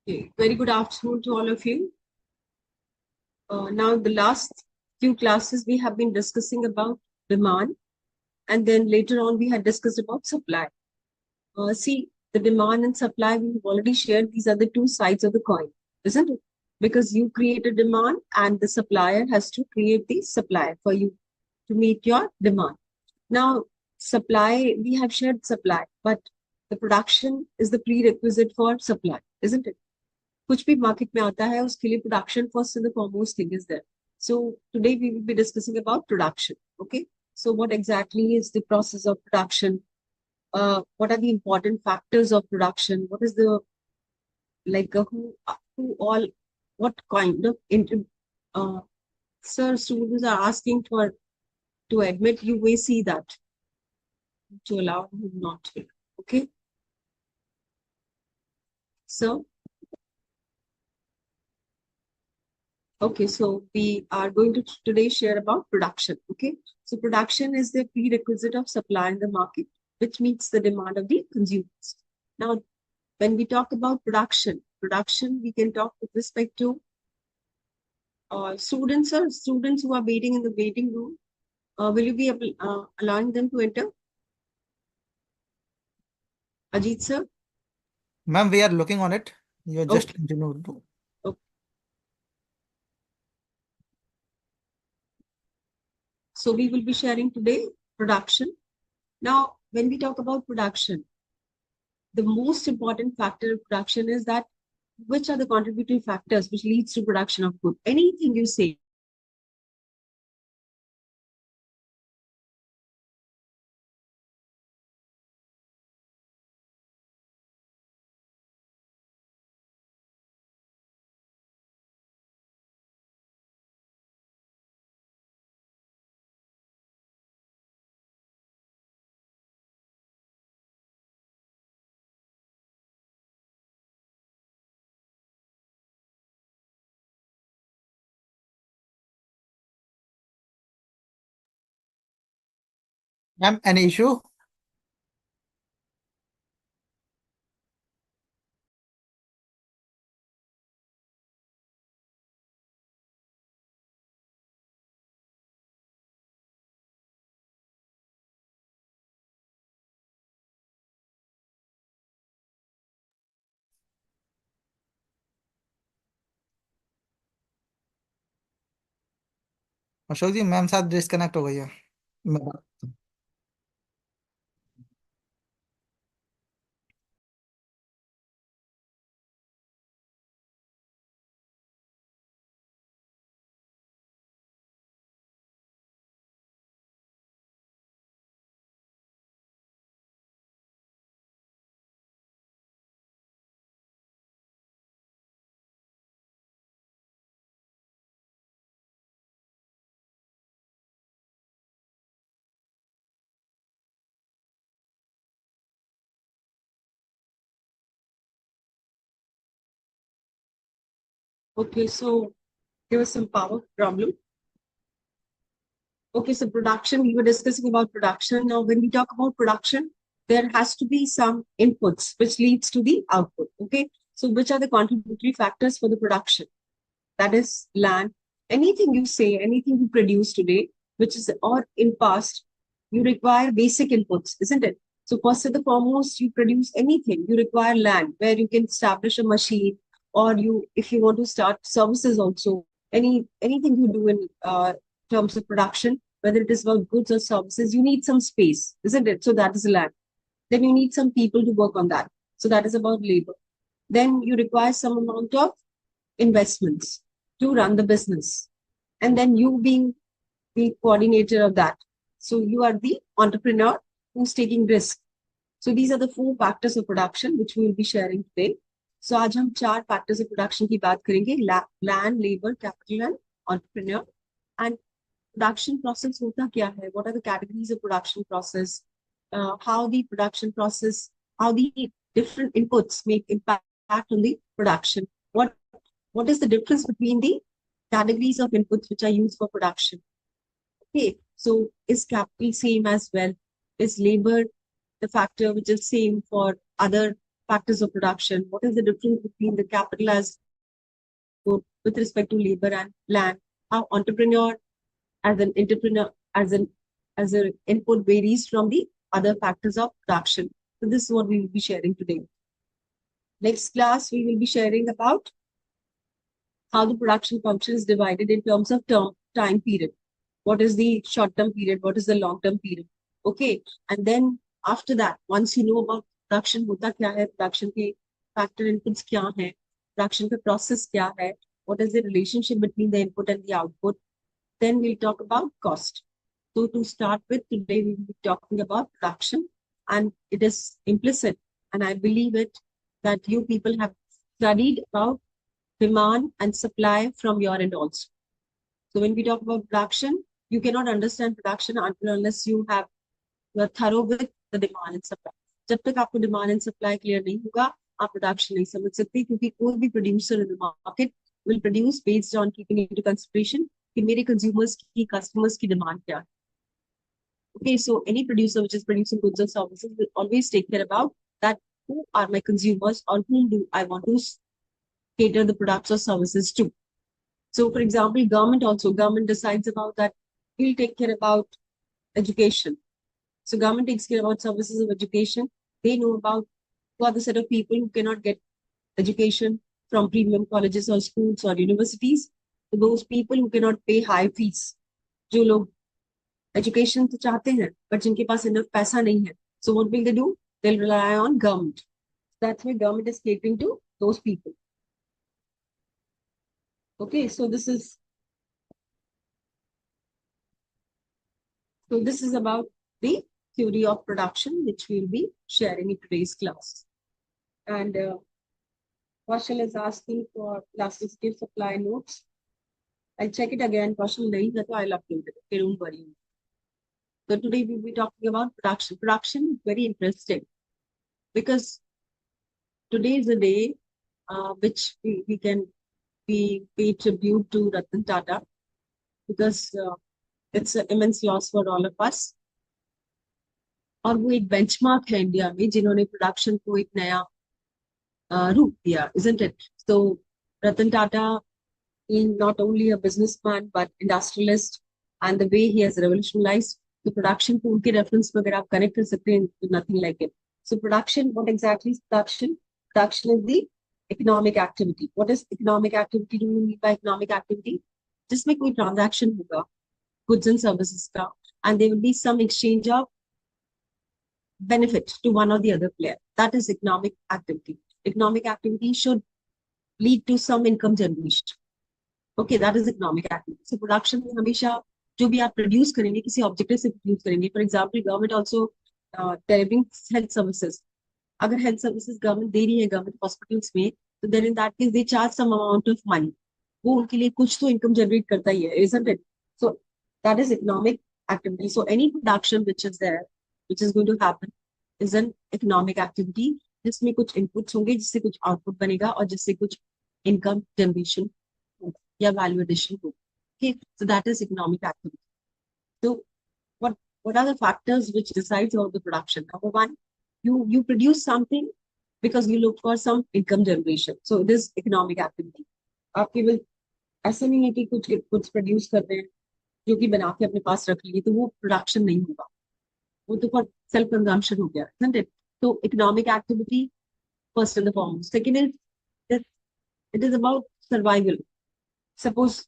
Okay, very good afternoon to all of you. Now, the last few classes we have been discussing about demand, and then later on we had discussed about supply. See, the demand and supply we've already shared. These are the two sides of the coin, isn't it? Because you create a demand, and the supplier has to create the supply for you to meet your demand. Now, supply, we have shared supply, but the production is the prerequisite for supply, isn't it? कुछ भी market में आता है उसके लिए production first and the foremost thing is there. So today we will be discussing about production. Okay, so what exactly is the process of production? What are the important factors of production? What is the who all, what kind of uh, sir, students are asking for to admit. You may see that to allow him not to. Okay, so okay, so we are going to today share about production. Okay, so production is the prerequisite of supply in the market, which meets the demand of the consumers. Now, when we talk about production, we can talk with respect to students or students who are waiting in the waiting room. Will you be allowing them to enter? Ajit sir? Ma'am, we are looking on it. You are just Okay. continue to. Okay. So we will be sharing today production. Now, when we talk about production, the most important factor of production is that which are the contributing factors which leads to production of good. Anything you say, Ma'am, any issue? Ashok ji ma'am साथ disconnect हो गई है. okay, so there was some power problem. Okay, so production, we were discussing about production. Now, when we talk about production, there has to be some inputs which leads to the output. Okay, so which are the contributory factors for the production? That is land. Anything you say, anything you produce today, which is or in past, you require basic inputs, isn't it? So first and the foremost, you produce anything, you require land where you can establish a machine, or you, if you want to start services also, anything you do in terms of production, whether it is about goods or services, you need some space, isn't it? So that is land. Then you need some people to work on that. So that is about labor. Then you require some amount of investments to run the business. And then you being the coordinator of that. So you are the entrepreneur who's taking risk. So these are the four factors of production which we will be sharing today. So आज हम चार factors of production की बात करेंगे. Land, labor, capital and entrepreneur. And production process होता क्या है? What are the categories of production process? How the production process, how the different inputs make impact on the production. What is the difference between the categories of inputs which are used for production? Okay, so is capital same as well? Is labor the factor which is same for other factors of production? What is the difference between the capital as with respect to labor and land? How entrepreneur as an entrepreneur as an input varies from the other factors of production. So this is what we will be sharing today. Next class, we will be sharing about how the production function is divided in terms of time period. What is the short-term period? What is the long-term period? Okay. And then after that, once you know about production, hota kya hai, production ke factor inputs kya hai, production ka process kya hai, what is the relationship between the input and the output, then we'll talk about cost. So to start with, today we will be talking about production, and it is implicit, and I believe it, that you people have studied about demand and supply from your end also. So when we talk about production, you cannot understand production until unless you are thorough with the demand and supply. जब तक आपको demand and supply clear नहीं होगा, आप production नहीं समझ सकते, क्योंकि कोई भी producer in the market will produce based on keeping into consideration कि मेरे consumers की customers की demand क्या है. Okay, so any producer which is producing goods or services will always take care about that who are my consumers or whom do I want to cater the products or services to. So for example, government decides about that we'll take care about education. So government takes care about services of education. They know about who are the set of people who cannot get education from premium colleges or schools or universities. So those people who cannot pay high fees. जो लोग education तो चाहते हैं, but जिनके पास enough पैसा नहीं है. So what will they do? They'll rely on government. That's why government is catering to those people. Okay, so this is about the theory of production, which we'll be sharing in today's class. And Kaushal is asking for elasticity of supply notes. I'll check it again. Kaushal nahi hai, I'll upload it. Okay, don't worry. So today we'll be talking about production. Production is very interesting because today is the day which we can pay tribute to Ratan Tata, because it's an immense loss for all of us. और वो एक benchmark है India में जिन्होंने production को एक नया रूप दिया, isn't it? So Ratan Tata is not only a businessman but industrialist, and the way he has revolutionized the production को उनके रेफरेंस में अगर आप कनेक्ट कर सकते हैं, तो nothing like it. So production, what exactly is production? Production is the economic activity. What is economic activity? Do you mean by economic activity? जिसमें कोई transaction होगा goods and services का, and there will be some exchange of benefit to one or the other player. That is economic activity. Economic activity should lead to some income generation. Okay, that is economic activity. So production में हमेशा जो भी आप produce करेंगे किसी objective से produce करेंगे. For example, government also delivering health services. अगर health services government दे रही है government hospitals में, तो then in that case they charge some amount of money. वो उनके लिए कुछ तो income generate करता ही है, isn't it? So that is economic activity. So any production which is there, which is going to happen, is an economic activity. जिसमें कुछ inputs होंगे, जिससे कुछ output बनेगा और जिससे कुछ income generation होगा या value addition होगा. Okay, so that is economic activity. So what are the factors which decides about the production? Number one, you produce something because you look for some income generation. So it is economic activity. आप केवल ऐसा नहीं है कि कुछ produce करते हैं जो कि बना के अपने पास रख लिए, तो वो production नहीं होगा, वो तो for self consumption हो गया, isn't it? So economic activity first and the foremost. Second is that it is about survival. Suppose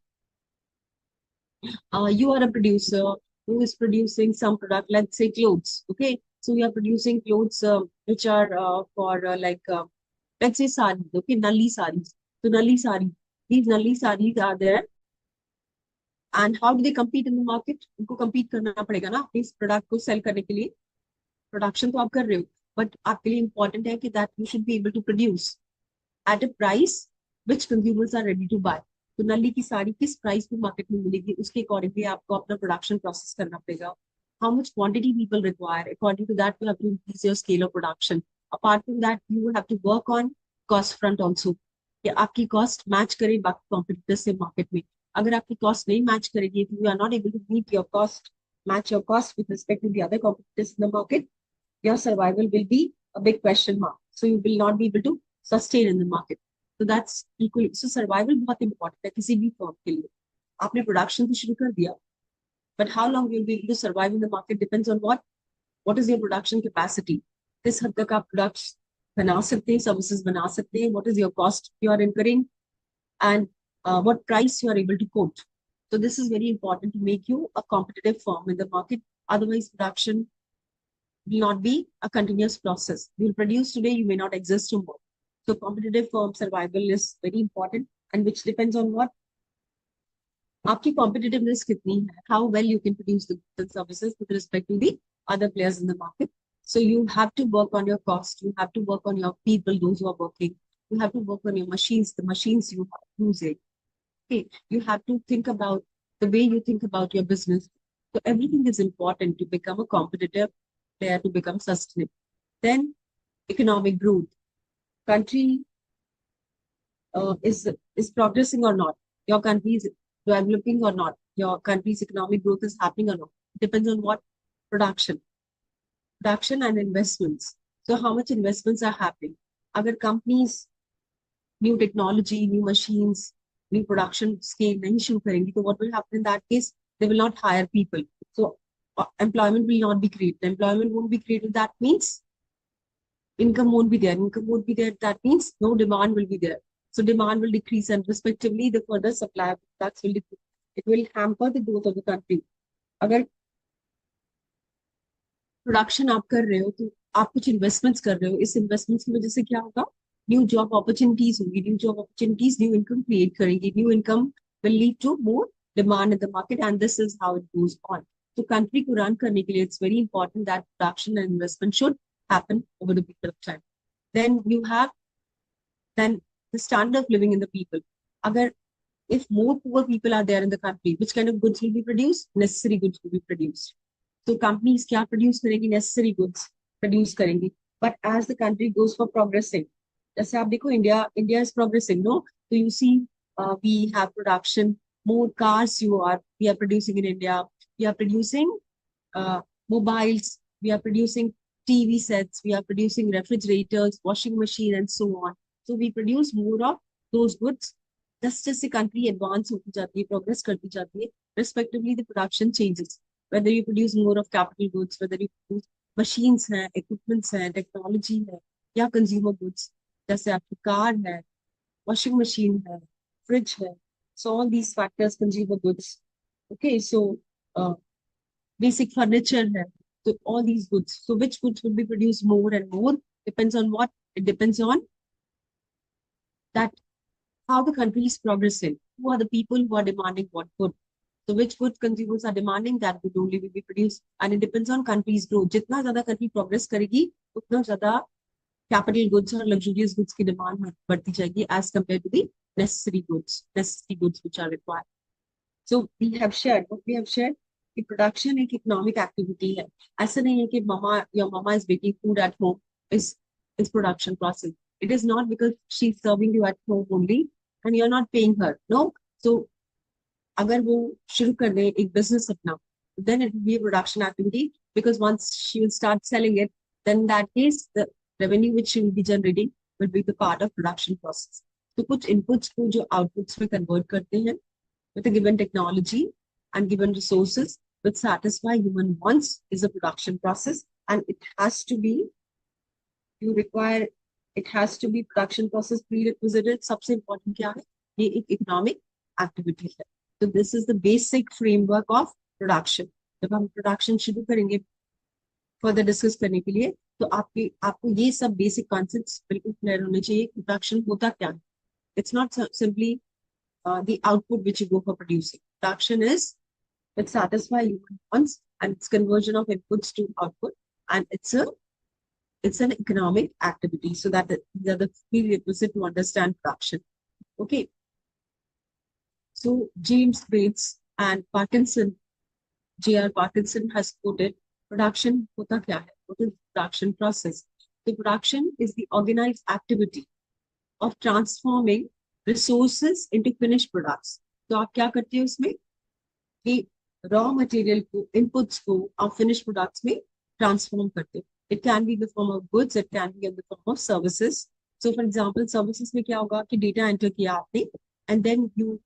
you are a producer who is producing some product, let's say clothes. Okay, so you are producing clothes which are for let's say sarees. Okay, nalli sarees. So nalli sarees. These nalli sarees are there. And how do they compete in the market? उनको compete करना पड़ेगा ना इस product को sell करने के लिए. Production तो आप कर रहे हो, but आपके लिए important है कि that you should be able to produce at a price which consumers are ready to buy. तो नली की साड़ी किस प्राइस में मार्केट में मिलेगी, उसके अकॉर्डिंगली आपको अपना प्रोडक्शन प्रोसेस करना पड़ेगा. How much quantity people require, according to that you have to increase your scale of production. Apart from that, you will have to work on cost front also, कि आपकी cost match करे बाकी competitors से market में. अगर आपकी cost नहीं match करेगी, if you are not able to meet your cost, match your cost with respect to the other competitors in the market, your survival will be a big question mark. so you will not be able to sustain in the market. So that's equally, so survival बहुत important है किसी भी firm के लिए. आपने production तो शुरू कर दिया, but how long you'll be able to survive in the market depends on what is your production capacity. किस हद तक आप products बना सकते हैं, services बना सकते हैं, what is your cost you are incurring, and what price you are able to quote. So this is very important to make you a competitive firm in the market. Otherwise, production will not be a continuous process. You will produce today, you may not exist tomorrow. So competitive firm survival is very important, and which depends on what आपकी competitiveness कितनी है, how well you can produce the goods and services with respect to the other players in the market. So you have to work on your cost, you have to work on your people, those who are working, you have to work on your machines, the machines you are using. Okay, you have to think about the way you think about your business. So everything is important to become a competitive player, to become sustainable. Then economic growth. Country is progressing or not. Your country is developing or not. Your country's economic growth is happening or not. It depends on what production and investments. So how much investments are happening? Agar companies new technology, new machines, new production scale nahi shuru karenge, so what will happen in that case? They will not hire people. So employment will not be created. Employment won't be created. That means income won't be there. Income won't be there. That means no demand will be there. So demand will decrease, and respectively the further supply of products will decrease. It will hamper the growth of the country. अगर production आप कर रहे हो तो आप कुछ investments कर रहे हो, इस इन्वेस्टमेंट्स की वजह से क्या होगा, न्यू जॉब अपॉर्चुनिटीज होंगी, new job opportunities new income create करेंगी, new income will lead to more demand in the market, and this is how it goes on. तो कंट्री को रन करने के लिए it's very important that production and investment should happen over the period of time. Then you have then the standard of living in the people. Agar if more poor people are there in the country, which kind of goods will be produced? Necessary goods will be produced. So companies क्या produce करेंगी? Necessary goods produce करेंगी. But as the country goes for progressing, जैसे आप देखो India is progressing, no? So you see, we have production, more cars we are producing in India. We are producing mobiles. We are producing TV sets. We are producing refrigerators, washing machine, and so on. So we produce more of those goods. जैसे country advance होती जाती है, progress करती जाती है, respectively the production changes. Whether you produce more of capital goods, whether you produce machines हैं, equipments हैं, technology है, या consumer goods, जैसे आपकी car है, washing machine है, fridge है. So all these factors, consumer goods. Okay, so basic furniture hai. So all these goods. So which goods will be produced more and more? Depends on what? It depends on that how the country is progressing. Who are the people who are demanding what good? So which good consumers are demanding, that good only will be produced. And it depends on country's growth. जितना ज़्यादा country progress करेगी, उतना ज़्यादा capital goods और luxurious goods की demand बढ़ती जाएगी as compared to the necessary goods which are required. So we have shared what we have shared. कि production एक economic activity है. ऐसा नहीं है कि your mama is baking food at home is production process. It is not because she's serving you at home only and you're not paying her. No. So अगर वो शुरू कर दे एक business अपना, then it will be a production activity, because once she will start selling it, then in that case the revenue which she will be generating will be the part of production process. तो कुछ inputs को जो outputs में convert करते हैं with a given technology and given resources which satisfy human wants is a production process, and it has to be production process prerequisite. सबसे important क्या है? ये एक economic activity है. So this is the basic framework of production. जब हम production शुरू करेंगे further discuss करने के लिए, तो आपको ये सब basic concepts बिल्कुल clear होने चाहिए. Production होता क्या है? It's not simply the output which you go for producing. Production is it satisfy human wants, and it's conversion of inputs to output, and it's an economic activity. So that these are the prerequisite to understand production. Okay. So James Bates and J.R. Parkinson has quoted, production hota kya hai? What is production process? The production is the organized activity of transforming resources into finished products. तो आप क्या करते हो उसमें कि raw material को, inputs को आप फिनिश प्रोडक्ट्स में ट्रांसफॉर्म करते हो. It can be in the form of goods, it can be in the form of services. So for example, services में क्या होगा कि data enter किया आपने, and then you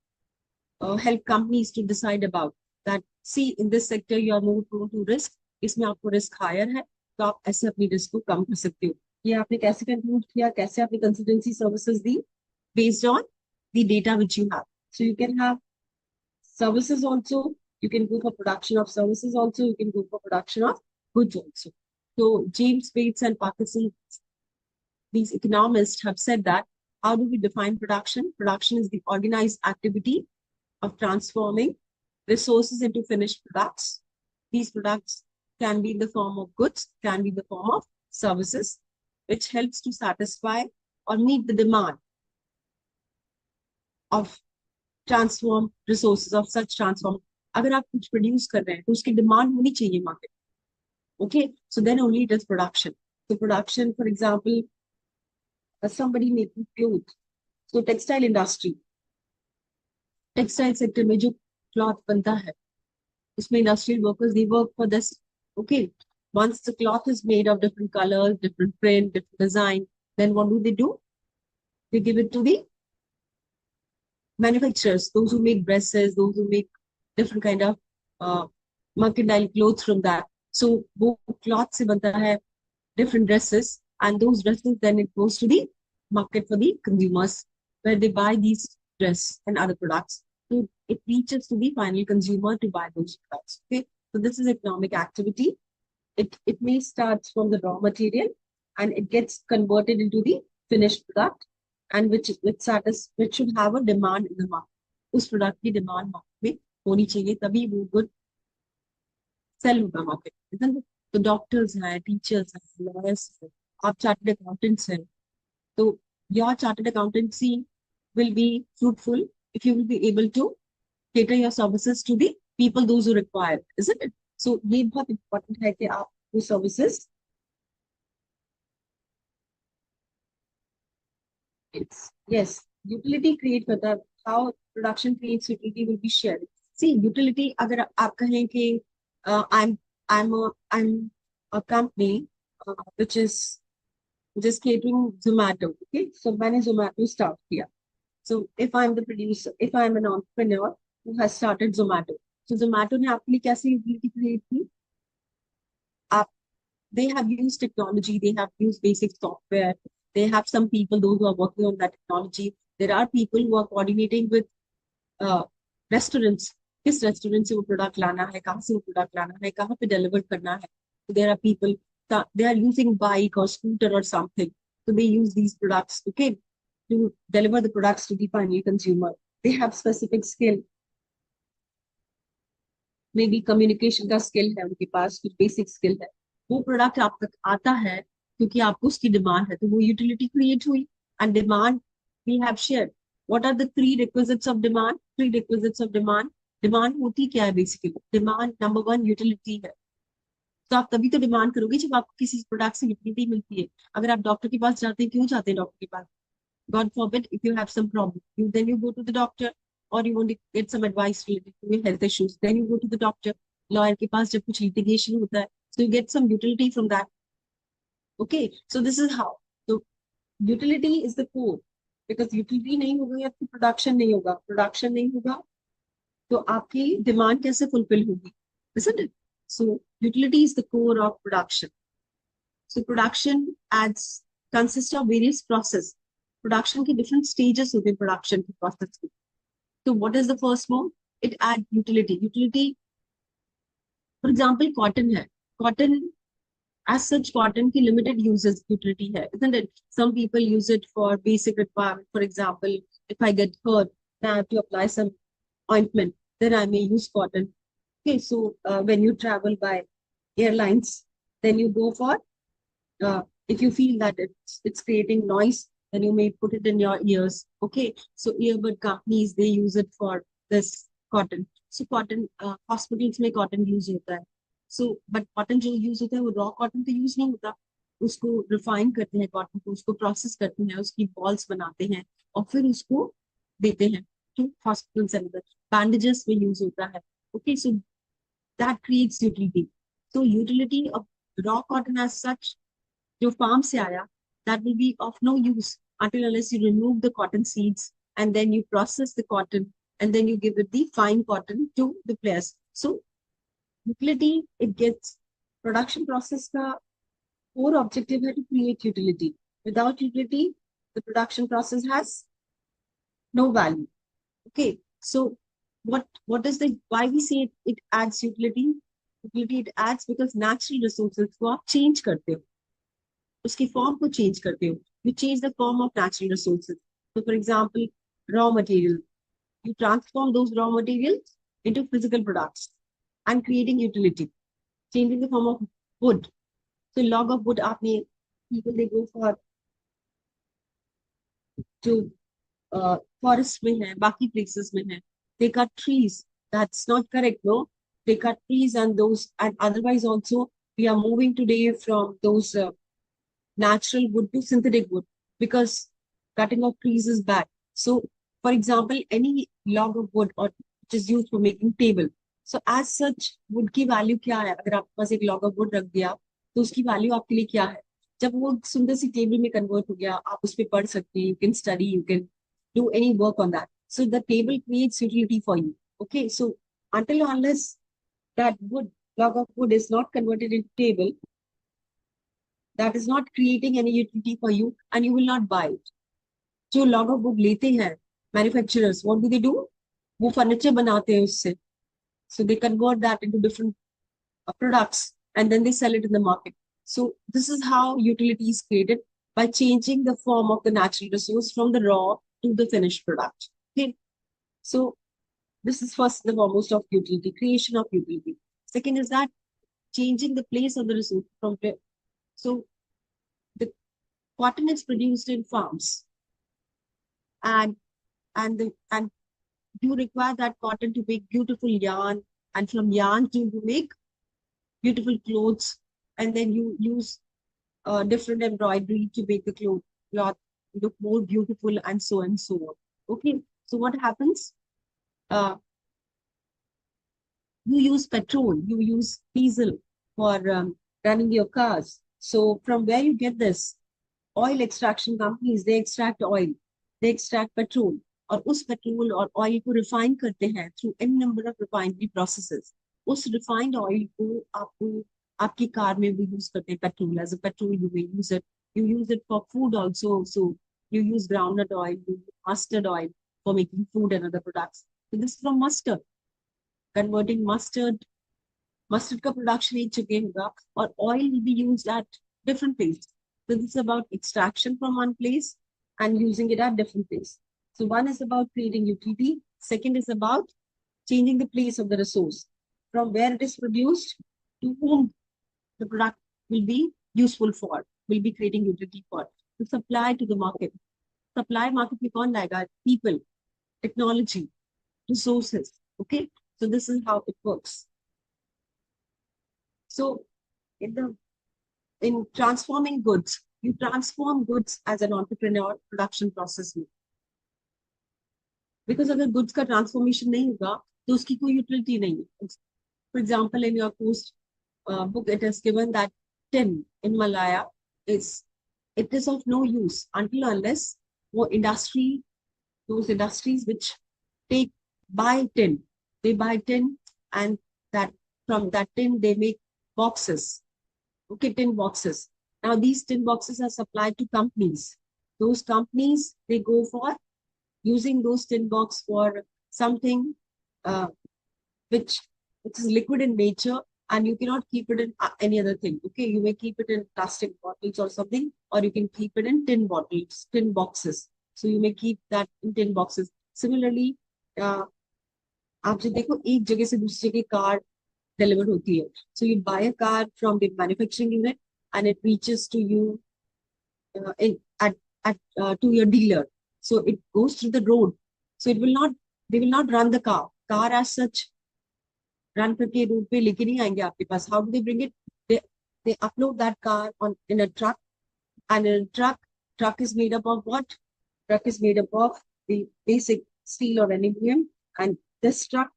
help companies to decide about that. See, in this sector you are more prone to risk. इसमें आपको risk higher है, तो आप ऐसे अपनी risk को कम कर सकते हो. ये आपने कैसे conclude किया, कैसे आपने consultancy services the, based on the data which you have. So you can have services also, you can go for production of services also, you can go for production of goods also. So James Bates and Parkinson, these economists have said that, how do we define production? Production is the organized activity of transforming resources into finished products. These products can be in the form of goods, can be in the form of services, which helps to satisfy or meet the demand of transform resources of such transform. अगर आप कुछ produce कर रहे हैं तो उसकी demand होनी चाहिए market. Okay, so then only it is production. So production, for example, somebody making clothes. So textile industry, textile sector में जो cloth बनता है, उसमें industrial workers, they work for this. Okay, once the cloth is made of different colors, different print, different design, then what do? They give it to the manufacturers, those who make dresses, those who make different kind of mercantile clothes from that. So वो cloth से बनता है different dresses, and those dresses then it goes to the market for the consumers, where they buy these dress and other products. So it reaches to the final consumer to buy those products. Okay, so this is economic activity. It may start from the raw material and it gets converted into the finished product, and which should have a demand in the market. उस product की demand market में होनी चाहिए, तभी वो good sell होगा market, isn't it? तो doctors हैं, teachers हैं, lawyers हैं, आप chartered accountants हैं, तो your chartered accountancy will be fruitful if you will be able to cater your services to the people those who require, isn't it? So ये बहुत important है कि आप वो services, yes, utility create करता है. How production creates utility will be shared. See, utility अगर आप कहें कि I'm a company which is just catering Zomato. Okay, so मैंने Zomato start किया. So if I'm the producer, if I'm an entrepreneur who has started Zomato, so Zomato ने आपके लिए कैसे utility create की? आप, they have used technology, they have used basic software, they have some people, those who are working on that technology. There are people who are coordinating with restaurants. किस restaurant से वो product लाना है, कहाँ से वो प्रोडक्ट लाना है, कहाँ पे डिलीवर करना है. So there are people, they are using bike or scooter or something. So they use these products, okay, to deliver the products to the final consumer. They have specific skill. Maybe communication का skill है उनके पास, कुछ basic skill है. वो product आप तक आता है क्योंकि आपको उसकी डिमांड है, तो वो यूटिलिटी क्रिएट हुई. And demand we have share. What are the three requisites of demand? Three requisites of demand. Demand होती क्या है basically? Demand number one utility है. तो आप तभी तो डिमांड करोगे जब आपको किसी प्रोडक्ट से यूटिलिटी मिलती है. अगर आप डॉक्टर के पास जाते हैं, क्यों जाते हैं डॉक्टर के पास? God forbid, if you have some problem, then you go to the doctor, or you want to get some advice related to your health issues. Then you go to the doctor. Lawyer के पास जब कुछ litigation होता है, so you get some utility from that. Okay, so this is how. So utility is the core, because utility नहीं होगा या फिर production नहीं होगा. Production नहीं होगा, तो आपकी demand कैसे fulfill होगी? Isn't it? So utility is the core of production. So production consists of various processes. Production के different stages होते हैं production के process के. So what is the first mode? It adds utility. Utility, for example, cotton है. Cotton, as such, cotton की limited uses utility है, isn't it? Some people use it for basic requirement. For example, if I get hurt, then I have to apply some ointment, then I may use cotton. Okay, so when you travel by airlines, then you go for, if you feel that it's creating noise, then you may put it in your ears. Okay, so earbud companies, they use it for this cotton. So cotton, hospitals में cotton use होता है. So but cotton जो use होता है वो raw cotton तो use नहीं होता. उसको refine करते हैं cotton को, उसको process करते हैं, उसकी balls बनाते हैं और फिर उसको देते हैं to hospitals and other. Bandages में use होता है. Okay, so that creates utility. So utility of raw cotton as such, जो farm से आया, that will be of no use until unless you remove the cotton seeds and then you process the cotton and then you give it the fine cotton to the players. So utility, it gets production process का core objective है to create utility. Without utility, the production process has no value. Okay, so what is the why we say it adds utility? Utility it adds because natural resources को आप change करते हो, उसकी form को change करते हो. You change the form of natural resources. So, for example, raw material. You transform those raw materials into physical products and creating utility, changing the form of wood. So, log of wood, आपने people they go for जो forest में है, बाकी places में है, they cut trees. That's not correct, no? They cut trees and those, and otherwise also we are moving today from those natural wood to synthetic wood because cutting of trees is bad. So, for example, any log of wood or which is used for making table. So, as such, wood की value क्या है? अगर आपके पास एक log of wood रख दिया, तो उसकी value आपके लिए क्या है? जब वो सुंदर सी टेबल में कन्वर्ट हो गया, आप उस पर पढ़ सकते हैं, you can study, you can do any work on that. So the table creates utility for you. Okay, so until unless that wood, log of wood is not converted into table, that is not creating any utility for you and you will not buy it. जो log of wood लेते हैं manufacturers, what do? वो furniture बनाते हैं उससे. So they convert that into different products and then they sell it in the market. So this is how utility is created by changing the form of the natural resource from the raw to the finished product. Okay. So this is first the foremost of utility, creation of utility. Second is that changing the place of the resource from where. So the cotton is produced in farms and you require that cotton to make beautiful yarn, and from yarn to make beautiful clothes, and then you use different embroidery to make the cloth look more beautiful and so on. Okay, so what happens? You use petrol, you use diesel for running your cars. So from where you get this? Oil extraction companies, they extract oil, they extract petrol, और उस petrol और oil को refine करते हैं through an number of refinery processes. उस refined oil को आपको आपकी कार में भी यूज करते हैं. Petrol as a petrol you use it for food also. So you use groundnut oil, you use mustard oil for making food and other products. So this is from mustard, converting mustard का production एक जगह होगा और oil will be used at different places. So this is about extraction from one place and using it at different place. So one is about creating utility. Second is about changing the place of the resource from where it is produced to whom the product will be useful for, will be creating utility for, to supply to the market. Supply market में कौन लाएगा? People, technology, resources. Okay, so this is how it works. So in transforming goods, you transform goods as an entrepreneur production process में. Because अगर goods का transformation नहीं होगा, तो उसकी कोई utility नहीं है. For example, in your course book, it is given that tin in Malaya is of no use until unless those industries which buy tin, they buy tin and that from that tin they make boxes. Okay, tin boxes. Now these tin boxes are supplied to companies. Those companies, they go for using those tin box for something which is liquid in nature, and you cannot keep it in any other thing. Okay, you may keep it in plastic bottles or something, or you can keep it in tin bottles, tin boxes. So you may keep that in tin boxes. Similarly, आप जो देखो एक जगह से दूसरी जगह car delivered होती है. So you buy a car from the manufacturing unit and it reaches to you to your dealer. So it goes through the road. So they will not run the car. Car as such run करके road पे लेके नहीं आएंगे आपके पास. How do they bring it? They upload that car in a truck, and in a truck is made up of what? Truck is made up of the basic steel or aluminum, and this truck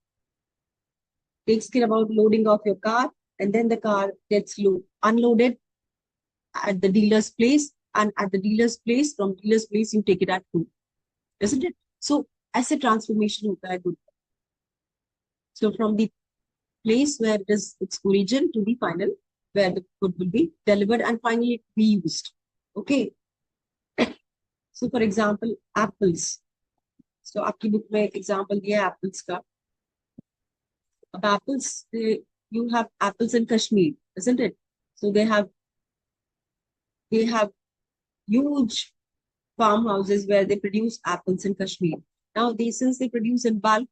takes care about loading of your car, and then the car gets unloaded at the dealer's place, and at the dealer's place, from dealer's place, you take it at home, isn't it? So asset transformation hota hai good. So from the place where it is its origin to the final, where the good will be delivered and finally be used. Okay. So for example, apples. So आपकी book में example दिया है apples का. Of apples, you have apples in Kashmir, isn't it? So they have huge farmhouses where they produce apples in Kashmir. Now, since they produce in bulk,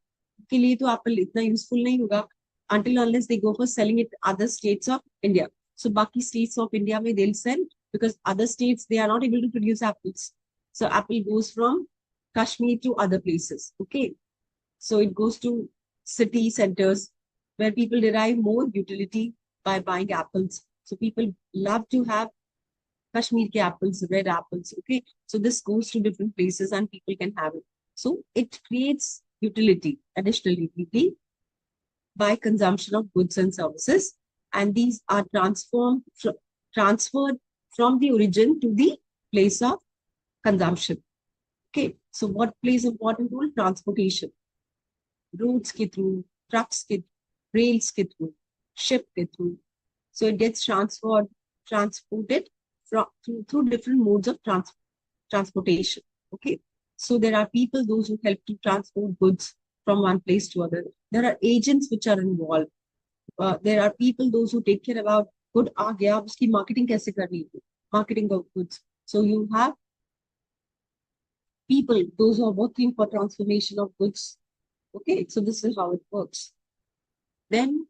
के लिए तो apple इतना useful नहीं होगा until unless they go for selling it other states of India. So बाकी states of India में they'll sell because other states they are not able to produce apples. So apple goes from Kashmir to other places. Okay, so it goes to city centers where people derive more utility by buying apples. So people love to have Kashmir ke apples, red apples. Okay, so this goes to different places and people can have it. So it creates utility, additional utility by consumption of goods and services, and these are transferred from the origin to the place of consumption. Okay, so what plays important role? Transportation. Roads ke through, trucks ke through, rails ke through, ship ke through. So it gets transported through different modes of transportation. Okay, so there are people, those who help to transport goods from one place to other. There are agents which are involved. There are people, those who take care about good aa gaya, uski marketing kaise karni hai, marketing of goods. So you have people, those who are working for transformation of goods. Okay, so this is how it works. Then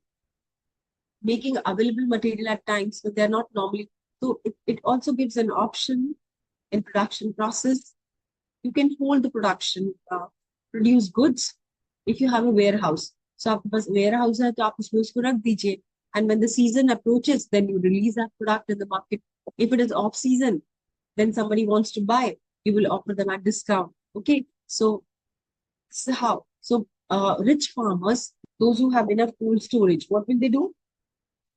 making available material at times when they're not normally. So it also gives an option in production process. You can hold the production, produce goods if you have a warehouse. So आपके पास warehouse है तो आप उसमें उसको रख दीजिए. And when the season approaches, then you release that product in the market. If it is off season, then somebody wants to buy, you will offer them at discount. Okay, so this is how. So rich farmers, those who have enough cold storage, what will they do?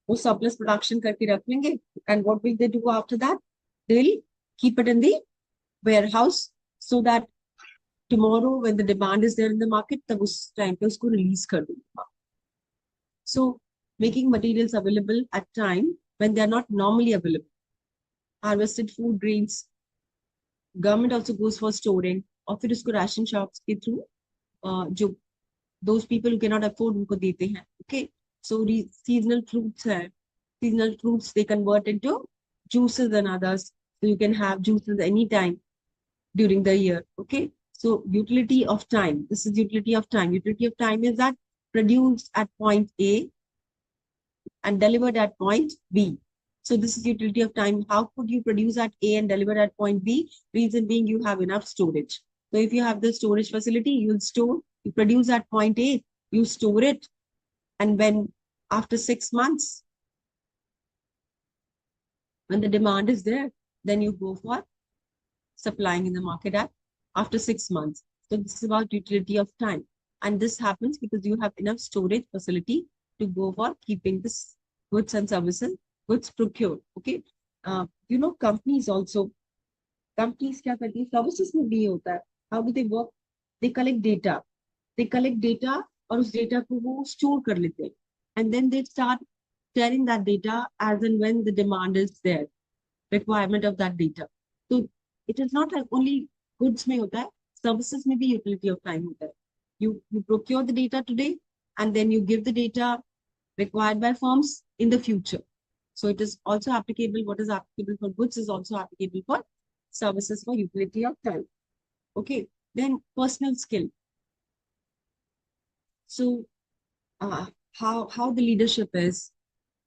वो surplus production करके रख लेंगे. And what will they do after that? They'll keep it in the warehouse so that tomorrow when the demand is there in the market, तब उस time पे उसको release कर दूंगा. So making materials available at time when they are not normally available. Harvested food grains. Government also goes for storing, और फिर उसको ration shops के through जो those people who cannot afford उनको देते हैं. Okay, so seasonal fruits है. Seasonal fruits they convert into juices and others. So you can have juices anytime during the year. Okay, so utility of time. This is utility of time. Utility of time is that produced at point A and delivered at point B. So this is utility of time. How could you produce at A and deliver at point B? Reason being you have enough storage. So if you have the storage facility, you'll store, you produce at point A, you store it. And when after 6 months, when the demand is there, then you go for supplying in the market at after 6 months. So this is about utility of time. And this happens because you have enough storage facility to go for keeping this goods and services, goods procured. Okay. You know, companies also, companies क्या करती हैं, services में भी होता है. How do they work? They collect data. They collect data और उस data को वो store कर लेते हैं. And then they start sharing that data as and when the demand is there, requirement of that data. So it is not like only goods में होता है, services में भी utility of time होता है. You procure the data today and then you give the data required by firms in the future. So it is also applicable, what is applicable for goods is also applicable for services for utility of time. Okay, then personal skill. So how the leadership is,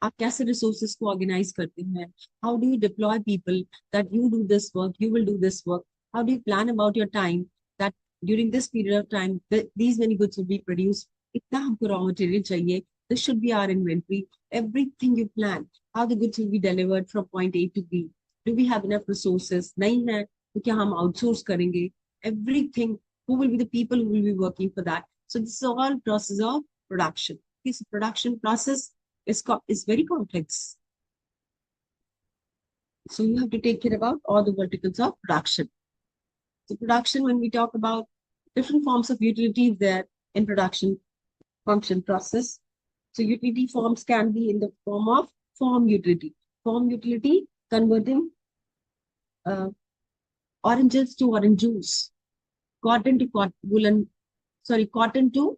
आप कैसे resources को organize करते हैं? How do you deploy people that you do this work, you will do this work? How do you plan about your time that during this period of time, these many goods will be produced? इतना हमको raw material चाहिए. This should be our inventory. Everything you plan, how the goods will be delivered from point A to B. Do we have enough resources? नहीं है, तो क्या हम outsource करेंगे? Everything. Who will be the people who will be working for that? So this is all process of production. This production process is very complex. So you have to take care about all the verticals of production. So production, when we talk about different forms of utilities there in production function process. So utility forms can be in the form of form utility. Form utility converting uh, oranges to orange juice, cotton to woolen, cotton to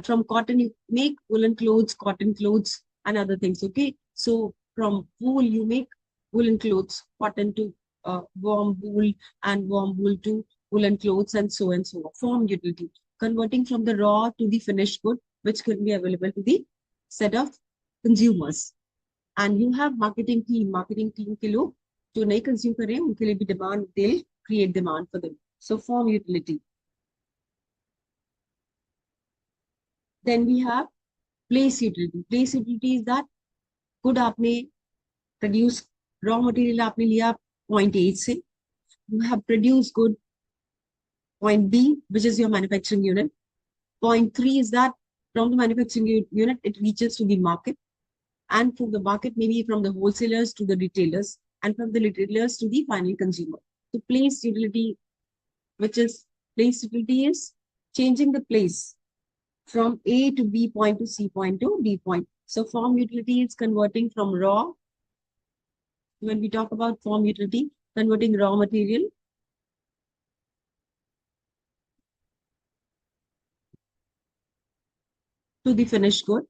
from cotton you make woolen clothes, cotton clothes, and other things. Okay, so from wool you make woolen clothes, cotton to warm wool, and warm wool to woolen clothes, and so on. Form utility, converting from the raw to the finished good, which can be available to the set of consumers. And you have marketing team के लोग जो नहीं consume कर रहे हैं उनके लिए भी demand, they'll create demand for them. So form utility. Then we have place utility. Place utility is that good आपने produce raw material आपने लिया point A से, you have produced good point B, which is your manufacturing unit. Point 3 is that from the manufacturing unit, it reaches to the market, and from the market, maybe from the wholesalers to the retailers, and from the retailers to the final consumer. So place utility, which is place utility is changing the place from A to B point to C point to D point. So form utility is converting from raw. When we talk about form utility, converting raw material to the finished good.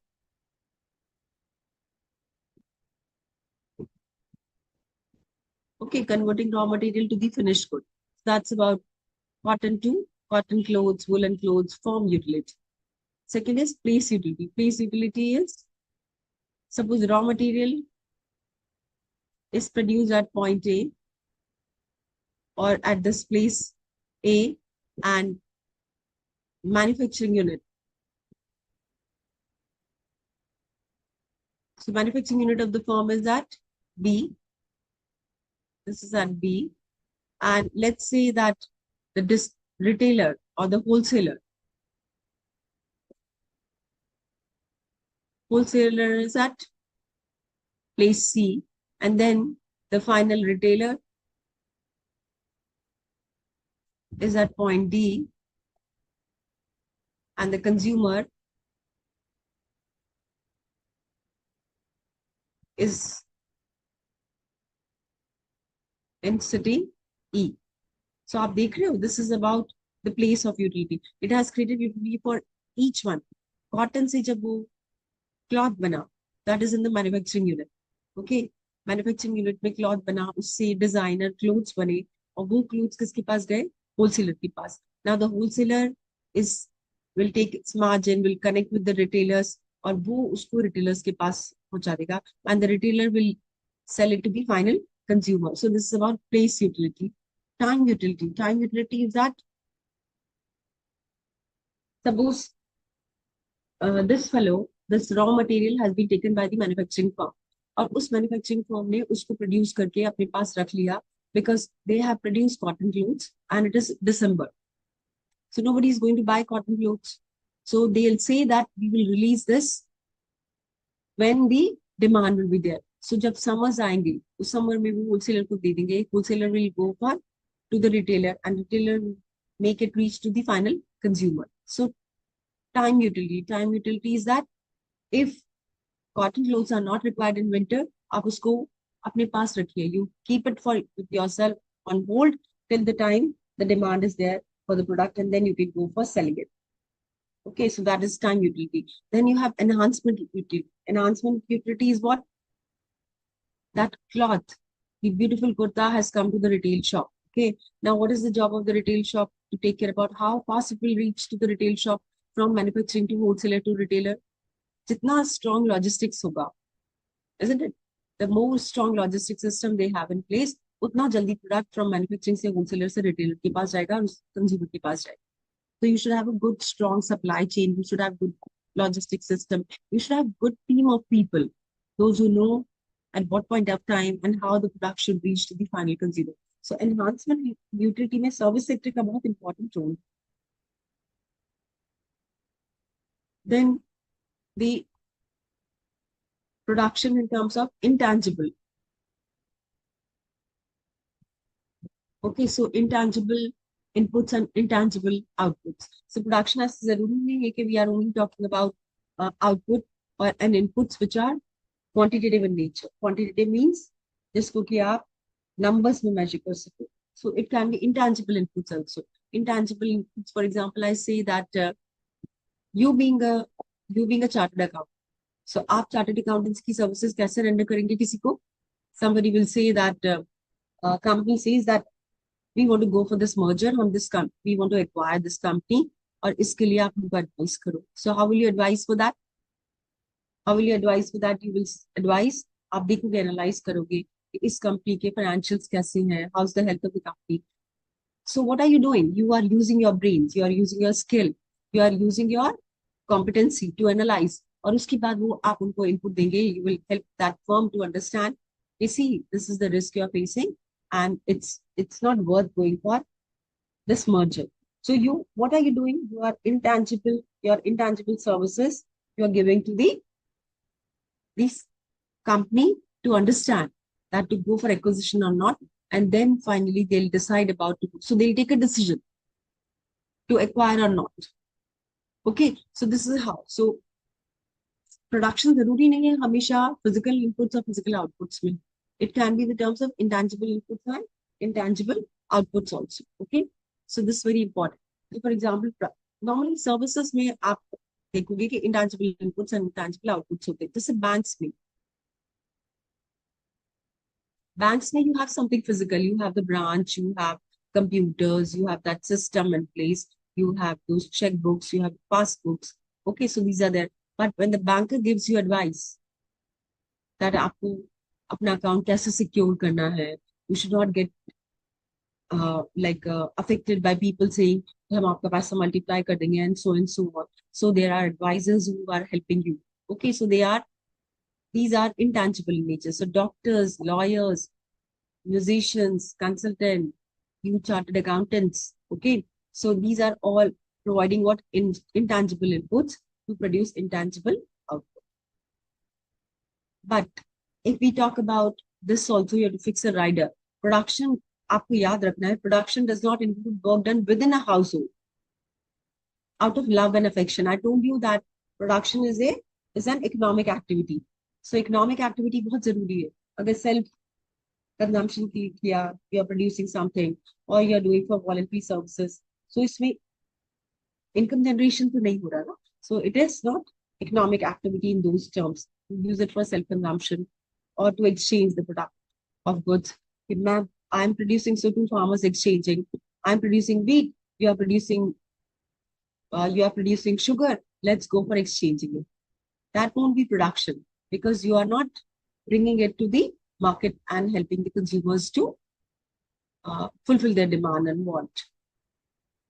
Okay, converting raw material to the finished good. That's about cotton to cotton clothes, woolen clothes, form utility. Second is place utility. Place utility is, suppose raw material is produced at point A or at this place A, and manufacturing unit. So manufacturing unit of the firm is at B. This is at B. And let's say that the retailer or the wholesaler is at place C, and then the final retailer is at point D, and the consumer is in city E. So आप देख रहे हो, this is about the place of utility. It has created utility for each one. Cotton से जब वो cloth बना, that is in the manufacturing unit. Okay, manufacturing unit में cloth बना, उससे designer clothes बने, और वो clothes किसके पास गए? Wholesaler के पास. Now the wholesaler will take its margin, will connect with the retailers, और वो उसको retailers के पास पहुंचा देगा, and the retailer will sell it to the final consumer. So this is about place utility. Time utility. Time utility is that, suppose this raw material has been taken by the manufacturing firm. और उस manufacturing firm ने उसको produce करके अपने पास रख लिया, because they have produced cotton clothes and it is December. So nobody is going to buy cotton clothes. So they'll say that we will release this when the demand will be there. So जब summers आएंगे, उस summer में वो wholesaler को दे देंगे. Wholesaler will go for to the retailer, and retailer will make it reach to the final consumer. So time utility. Time utility is that if cotton clothes are not required in winter, आप उसको अपने पास रखिए. You keep it for with yourself on hold till the time the demand is there for the product, and then you can go for selling it. Okay, so that is time utility. Then you have enhancement utility. Enhancement utility is what? That cloth, the beautiful kurta has come to the retail shop. Okay, now what is the job of the retail shop? To take care about how fast it will reach to the retail shop, from manufacturing to wholesaler to retailer. Jitna strong logistics hoga, isn't it? The more strong logistics system they have in place, utna jaldi product from manufacturing से wholesaler से retailer के पास जाएगा और consumer के पास जाएगा. So you should have a good, strong supply chain. You should have good logistics system. You should have good team of people, those who know at what point of time and how the product should reach to the final consumer. So enhancement utility में service sector का बहुत important role. Then the production in terms of intangible. Okay, so intangible inputs and intangible outputs. So production as zaruri nahi hai ki we are only talking about output or and inputs which are quantitative in nature. Quantitative means जिसको कि आप numbers में measure कर सको. So it can be intangible inputs also. Intangible inputs, for example, I say that you being a chartered accountant. So आप chartered accountants की services कैसे render करेंगे किसी को? Somebody will say that company says that we want to go for this merger on this company, we want to acquire this company और इसके लिए आप हमको advise करो. So how will you advise for that? How will you advise for that? You will advise, आप देखोगे, analyze करोगे कि इस company के financials कैसे हैं, how's the health of the company. So what are you doing? You are using your brains, you are using your skill, you are using your competency to analyze. और उसके बाद वो आप उनको input देंगे. You will help that firm to understand. You see, this is the risk you are facing, and it's not worth going for this merger. So what are you doing? Your intangible services you are giving to this company to understand that to go for acquisition or not, and then finally they'll decide about it. So they'll take a decision to acquire or not. Okay, so this is how. So production जरूरी नहीं है हमेशा physical inputs or physical outputs में. It can be in the terms of intangible inputs and intangible outputs also. Okay, so this is very important. So for example, normally services में आप देखोगे कि intangible inputs and intangible outputs होते हैं. जैसे banks में you have something physical, you have the branch, you have computers, you have that system in place, you have those checkbooks, you have passbooks. Okay, so these are there. But when the banker gives you advice that आपको अपना account कैसे secure करना है, you should not get affected by people saying हम आपका पैसा multiply कर देंगे and so on. So there are advisors who are helping you. Okay, so these are intangible in nature. So doctors, lawyers, musicians, consultant, you chartered accountants. Okay, so these are all providing what intangible inputs to produce intangible output. But if we talk about this also, you have to fix a rider. Production, आपको याद रखना है, production does not include work done within a household out of love and affection. I told you that production is an economic activity. So economic activity बहुत जरूरी है. अगर self consumption किया, you are producing something or you are doing for voluntary services, so इसमें income generation तो नहीं हो रहा ना. So it is not economic activity in those terms. You use it for self consumption or to exchange the product of goods. I am producing, so two farmers exchanging. I am producing wheat, you are producing sugar, let's go for exchanging it. That won't be production because you are not bringing it to the market and helping the consumers to fulfill their demand and want.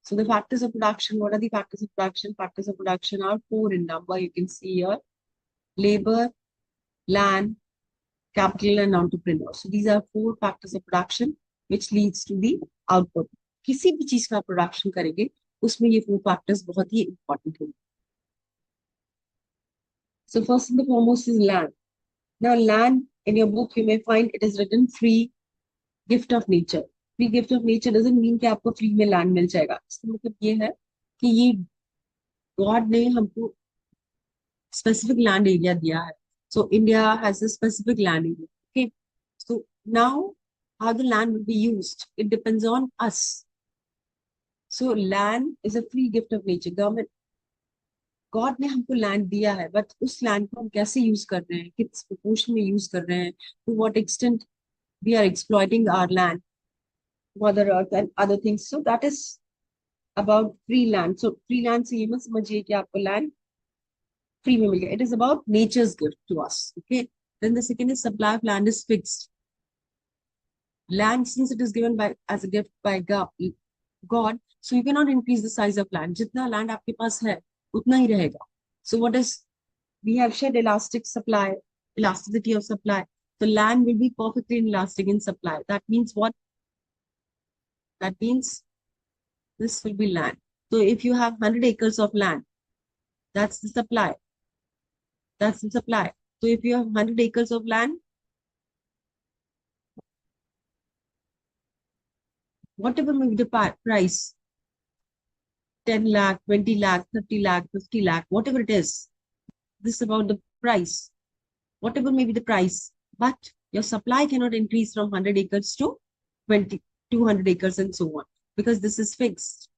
So the factors of production, what are the factors of production? Factors of production are 4 in number. You can see here: labor, land, capital, and entrepreneur. So these are 4 factors of production which leads to the output. किसी भी चीज का production करेंगे उसमें ये 4 factors बहुत ही important हैं. So first and the foremost is land. Now land, in your book you may find it is written free gift of nature. Free gift of nature doesn't mean कि आपको free में land मिल जाएगा. इसका मतलब ये है कि ये गॉड ने हमको स्पेसिफिक लैंड एरिया दिया है. So India has a specific land area. Okay, so now how the land will be used, it depends on us. So land is a free gift of nature. Government, God ने हमको land दिया है, but उस land को हम कैसे use कर रहे हैं, किस प्रोपोर्शन में यूज कर रहे हैं, to what extent we are exploiting our land, Mother Earth and other things. So that is about free land. So free land से ये मत समझिए कि आपको land free में मिल गया. It is about nature's gift to us. Okay. Then the second is supply of land is fixed. Land, since it is given as a gift by God, so you cannot increase the size of land. जितना land आपके पास है उतना ही रहेगा. So what is, we have shared elasticity of supply. The land will be perfectly inelastic in supply. That means what? That means this will be land. So if you have 100 acres of land, that's the supply. That's the supply. So if you have 100 acres of land, whatever may be the price, 10 lakh, 20 lakh, 30 lakh, 50 lakh, whatever it is, this is about the price, whatever may be the price, but your supply cannot increase from 100 acres to 20, 200 acres and so on, because this is fixed.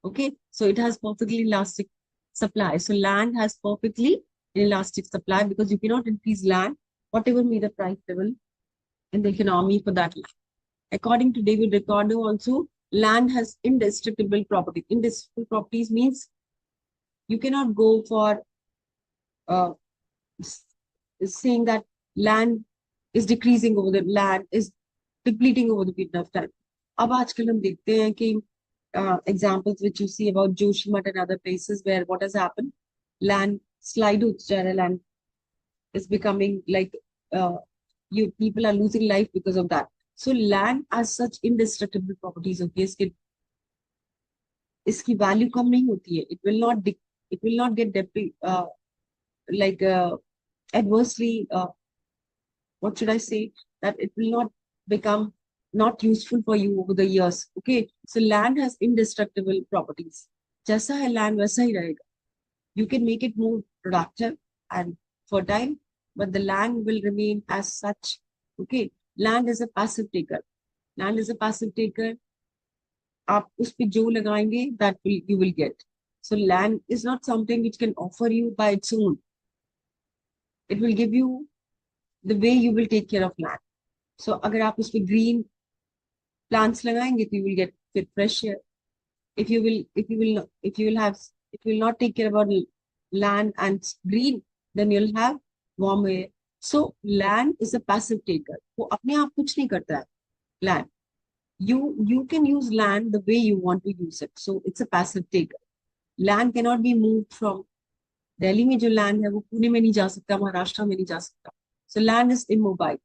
Okay, so it has perfectly elastic supply. So land has perfectly elastic supply because you cannot increase land, whatever may the price level in the economy for that land. According to David Ricardo, also, land has indestructible property. Indestructible properties means you cannot go for uh, saying that land is decreasing over the land is depleting over the period of time. अब आजकल हम देखते हैं कि examples which you see about Joshimath and other places where what has happened, land slide होता जा रहा है, land is becoming like uh, you people are losing life because of that. So land as such indestructible properties होती है, इसकी value कम नहीं होती है. It will not get like adversely what should I say, that it will not become not useful for you over the years. Okay, so land has indestructible properties. जैसा है land वैसा ही रहेगा. You can make it more productive and fertile, but the land will remain as such. Okay, land is a passive taker. Land is a passive taker. आप उस पे जो लगाएंगे that will you will get. So land is not something which can offer you by its own. It will give you the way you will take care of land. So अगर आप उस पे green plants लगाएंगे तो you will get fresh air. If you will not take care about land and green, then you'll have warm air. So land is a passive taker. वो अपने आप कुछ नहीं करता है. Land. You can use land the way you want to use it. So it's a passive taker. Land cannot be moved from Delhi में जो land है वो पुणे में नहीं जा सकता, महाराष्ट्र में नहीं जा सकता. So land is immobile.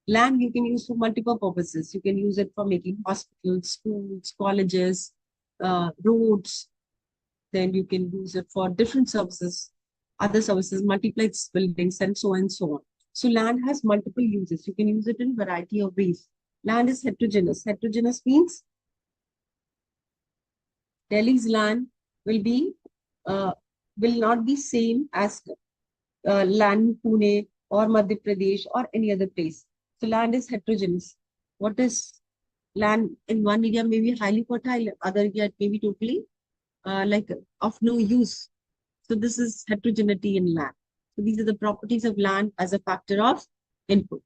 Land you can use for multiple purposes. You can use it for making hospitals, schools, colleges, roads. Then you can use it for different services, other services, multiplex buildings, and so on and so on. So land has multiple uses. You can use it in a variety of ways. Land is heterogeneous. Heterogeneous means Delhi's land will be will not be same as land in Pune or Madhya Pradesh or any other place. So land is heterogeneous. What is land in one area may be highly fertile, other area it may be totally like of no use. So this is heterogeneity in land. So these are the properties of land as a factor of input.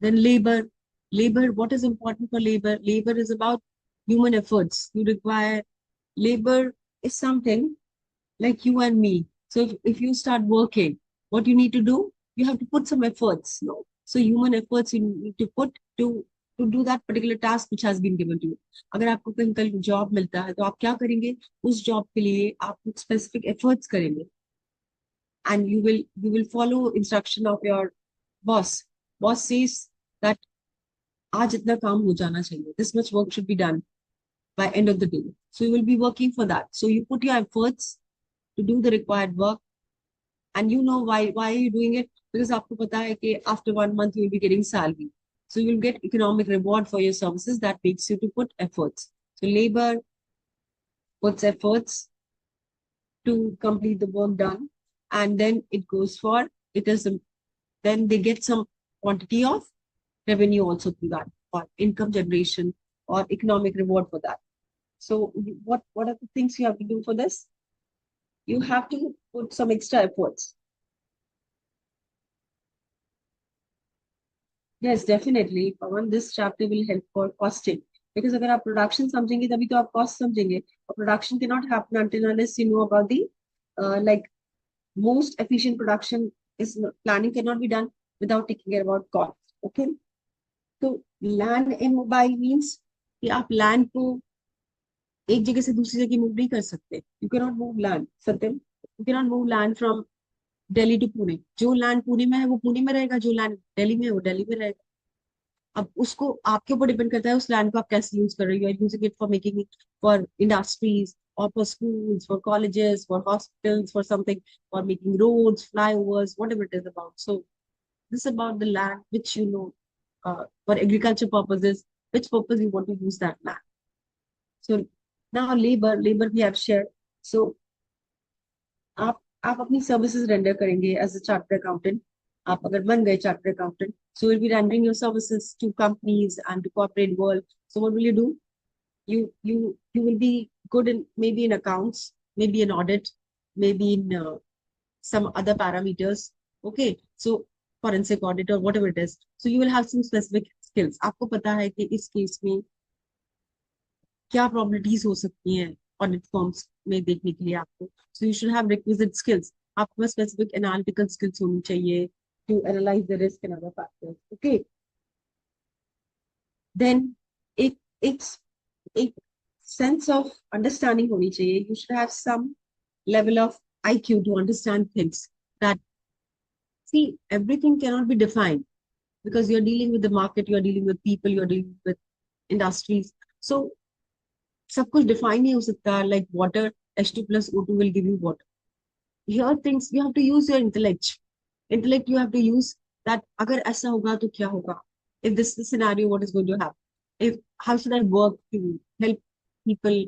Then labor. Labor, what is important for labor? Labor is about human efforts. You require labor is something like you and me. So if you start working, what you need to do, you have to put some efforts. No? So human efforts you need to put to do that particular task which has been given to you. अगर आपको कहीं कल job मिलता है तो आप क्या करेंगे? उस जॉब के लिए आप कुछ specific efforts करेंगे. And you will follow instruction of your boss. Boss says that आज इतना काम हो जाना चाहिए. This much work should be done by end of the day. So you will be working for that. So you put your efforts to do the required work, and you know why are you doing it? Because आपको पता है कि after 1 month you will be getting salary. So you will get economic reward for your services that makes you to put efforts. So labor puts efforts to complete the work done, and then it goes for then they get some quantity of revenue also through that, or income generation or economic reward for that. So what are the things you have to do for this? You have to put some extra efforts. Yes, definitely. Pawan, this chapter will help for costing. Because अगर आप production समझेंगे तभी तो आप cost समझेंगे. Production cannot happen until unless you know about the like most efficient production is planning cannot be done without taking care about cost. Okay. So land immobile means कि आप land को एक जगह से दूसरी जगह मूव नहीं कर सकते. You cannot move land. Satyam. You cannot move land from Delhi to Pune. जो लैंड पुणे में है वो पुणे में रहेगा, जो लैंड दिल्ली में है वो दिल्ली में रहेगा. अब उसको आपके ऊपर डिपेंड करता है उस लैंड को आप कैसे यूज कर रहे हो. Using it for making for industries, or for schools, for colleges, for hospitals, for something, for making roads, flyovers, whatever it is about. So this is about the land which you know for agriculture purposes, which purpose you want to use that land. So now labor we have shared. So आप अपनी services render करेंगे as a chartered accountant. आप अगर बन गए chartered accountant, so you'll be rendering your services to companies and to corporate world. So what will you do? You will be good in maybe in accounts, maybe in audit, maybe in some other parameters. Okay, so forensic audit or whatever it is. So you will have some specific skills. आपको पता है कि इस case में क्या probabilities हो सकती हैं audit firms में देखने के लिए आपको. So you should have requisite skills. आपके पास specific analytical skills होनी चाहिए to analyze the risk and other factors. Okay. Then एक एक एक sense of understanding होनी चाहिए. You should have some level of IQ to understand things. That see, everything cannot be defined because you're dealing with the market, you're dealing with people, you're dealing with industries. So सब कुछ define नहीं हो सकता. Like water, H2 plus O2 will give you water. Here things you have to use your intellect you have to use that अगर ऐसा होगा तो क्या होगा, if this is the scenario what is going to happen, if how should I work to help people,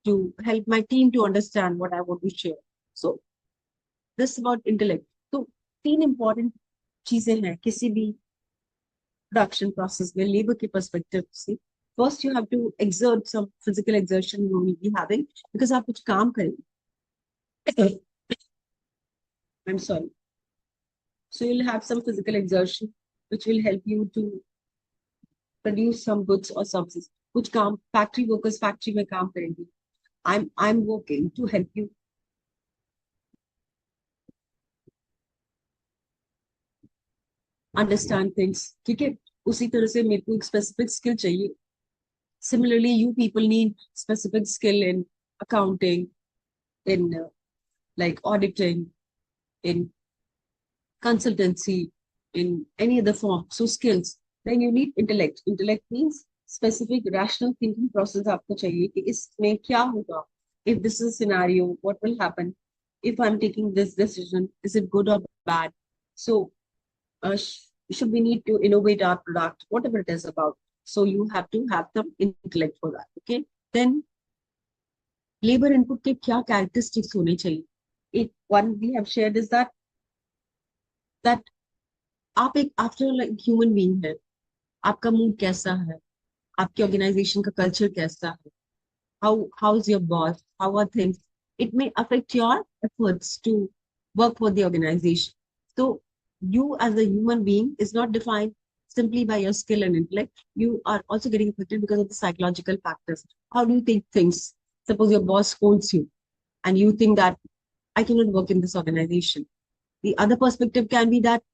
to help my team to understand what I want to share. So this is about intellect. तो तीन important चीजें हैं किसी भी production process में labor के perspective से. First you have to exert some physical exertion you will be having because आप कुछ काम करेंगे. I'm sorry. So you'll have some physical exertion which will help you to produce some goods or services. कुछ काम factory workers factory में काम करेंगे. I'm working to help you understand things. ठीक है, उसी तरह से मेरे को एक specific skill चाहिए. Similarly, you people need specific skill in accounting, in like auditing, in consultancy, in any other form. So skills. Then you need intellect. Intellect means specific rational thinking process आपको चाहिए कि इसमें क्या होगा. If this is a scenario, what will happen? If I'm taking this decision, is it good or bad? So should we need to innovate our product, whatever it is about. So you have to have some intellect for that. Okay. Then labor input के क्या characteristics होने चाहिए. One we have shared is that आप एक after like human being है. आपका mood कैसा है, आपके ऑर्गेनाइजेशन का कल्चर कैसा है, how is your boss, how are things, it may affect your efforts to work for the organization. So you as a human being is not defined simply by your skill and intellect. You are also getting affected because of the psychological factors. How do you think things? Suppose your boss scolds you and you think that I cannot work in this organization. The other perspective can be that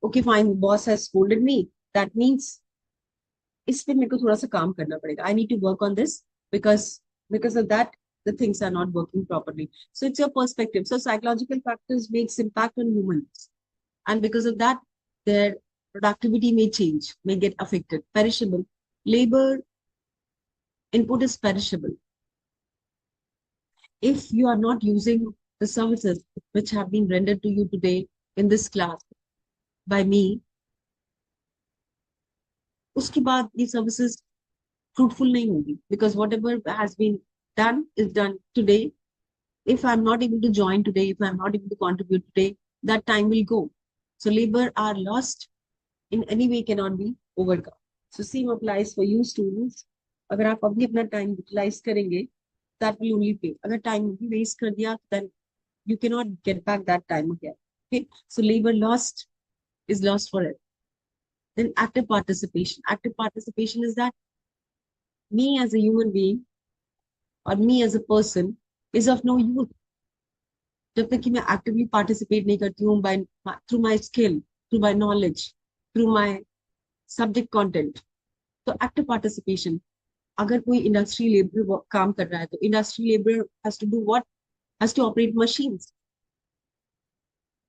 okay fine, boss has scolded me, that means इस पे मेरे को थोड़ा सा काम करना पड़ेगा. I need to work on this because of that the things are not working properly. So it's your perspective. So psychological factors makes impact on humans, and because of that their productivity may change, may get affected. Perishable labor input is perishable. If you are not using the services which have been rendered to you today in this class by me, उसके बाद ये services fruitful nahi hogi, because whatever has been done is done today. If I'm not able to join today, if I'm not able to contribute today, that time will go. So labor are lost in any way cannot be overcome. So same applies for you students. अगर आप अभी अपना time utilize करेंगे, that will only pay. अगर time भी waste कर दिया, then you cannot get back that time again. Okay, so labor lost is lost forever. Then active participation. Active participation is that me as a human being or me as a person is of no use जब तक कि मैं actively participate नहीं करती हूँ by through my skill, through my knowledge, through my subject content. तो active participation. अगर कोई industry labor काम कर रहा है तो industry labor has to do what? Has to operate machines.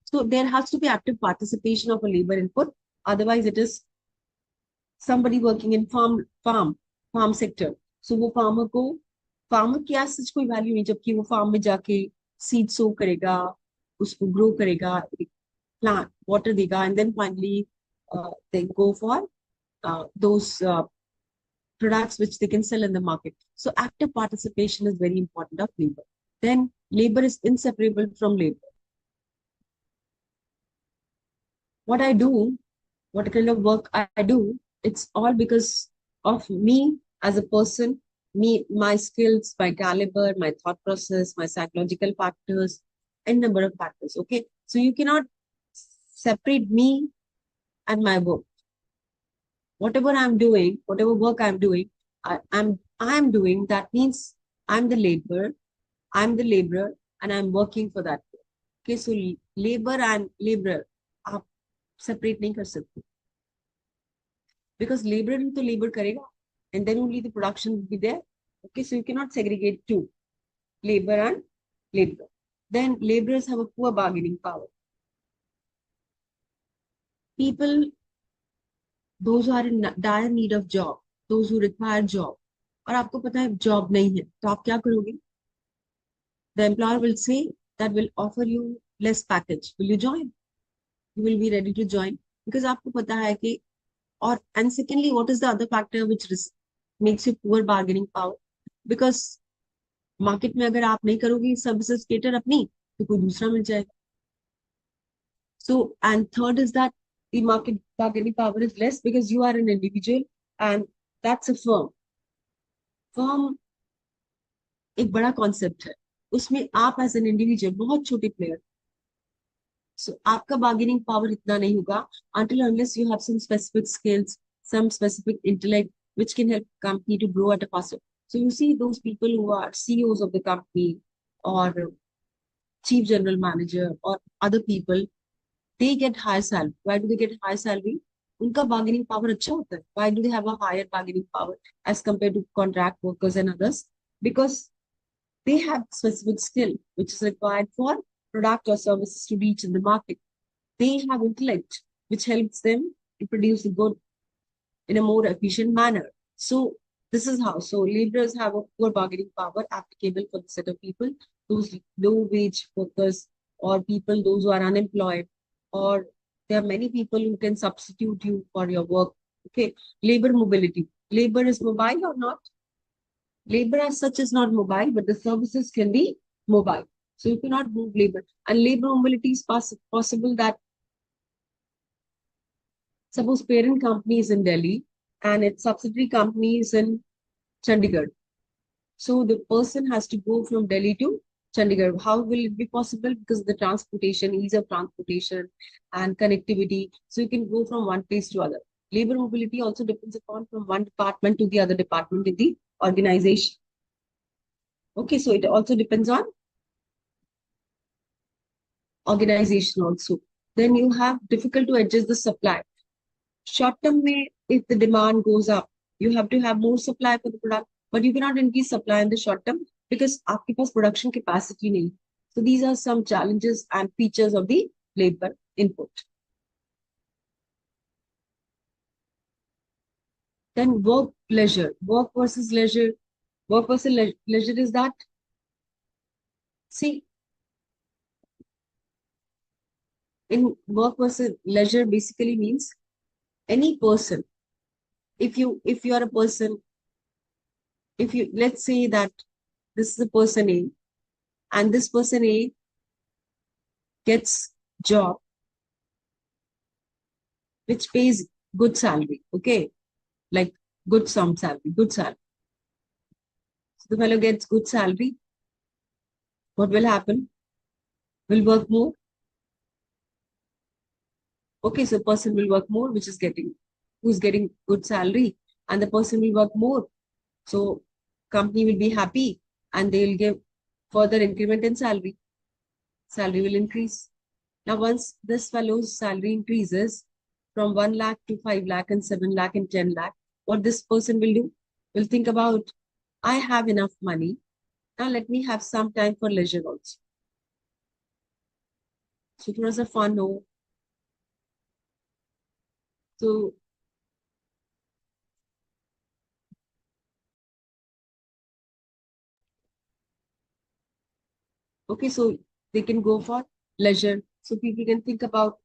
So there has to be active participation of a labor input. Otherwise, it is somebody working in farm sector. So वो farmer को farmer की आज सच कोई value नहीं, जबकि वो farm में जाके सीड सो करेगा, उसको ग्रो करेगा, प्लांट वाटर देगा, and then finally they go for those products which they can sell in the market. So active participation is very important of labor. Then labor is inseparable from labor. What I do, what kind of work I do, it's all because of me as a person, me, my skills, my caliber, my thought process, my psychological factors, and number of factors. Okay. So you cannot separate me and my work. Whatever I'm doing, whatever work I'm doing, I'm doing, that means I'm the laborer, and I'm working for that. Okay, so labor and laborer आप separate नहीं कर सकते, because laborer तो labor करेगा, and then only the production will be there. Okay, so you cannot segregate two, labor and laborer. Then laborers have a poor bargaining power. People, those who are in dire need of job, those who require job, और आपको पता है job नहीं है, तो आप क्या करोगे? The employer will say that will offer you less package. Will you join? You will be ready to join because आपको पता है कि, और and secondly, what is the other factor which makes you poor bargaining power? Because market में अगर आप नहीं करोगे services cater अपनी, तो कोई दूसरा मिल जाएगा. So, and third is that the market bargaining power is less because you are an individual and that's a firm. Firm एक बड़ा कॉन्सेप्ट है, उसमें आप एज एन इंडिविजुअल बहुत छोटे प्लेयर. So आपका bargaining power इतना नहीं होगा until unless you have some specific skills, some specific intellect which can help company to grow at a faster. So you see those people who are CEOs of the company or chief general manager or other people, they get higher salary. Why do they get higher salary? उनका bargaining power अच्छा होता है. Why do they have a higher bargaining power as compared to contract workers and others? Because they have specific skill which is required for product or services to reach in the market. They have intellect which helps them to produce the good in a more efficient manner. So this is how. So laborers have a poor bargaining power applicable for the set of people, those low wage workers or people, those who are unemployed, or there are many people who can substitute you for your work. Okay. Labor mobility. Labor is mobile or not? Labor as such is not mobile, but the services can be mobile. So you cannot move labor. And labor mobility is possible that suppose parent company is in Delhi and its subsidiary company is in Chandigarh. So the person has to go from Delhi to Chandigarh. How will it be possible? Because of the transportation, ease of transportation and connectivity. So you can go from one place to other. Labor mobility also depends upon from one department to the other department in the organization. Okay, so it also depends on organization also. Then you have difficult to adjust the supply. Short term may, if the demand goes up, you have to have more supply for the product, but you cannot increase supply in the short term because आपके पास production capacity नहीं. So these are some challenges and features of the labor input. Then work pleasure, work versus leisure. Work versus leisure is that, see, in work versus leisure basically means any person, if you are a person, if you, let's say that this is a person A and this person A gets job which pays good salary, okay, like good some salary, good salary. So the fellow gets good salary. What will happen? Will work more. Okay, so person will work more, which is getting, who's getting good salary, and the person will work more. So company will be happy and they will give further increment in salary. Salary will increase. Now, once this fellow's salary increases from 1 lakh to 5 lakh and 7 lakh and 10 lakh, what this person will do? Will think about, I have enough money. Now let me have some time for leisure also. So it was a fun हो. So Okay, so they can go for leisure. So people can think about,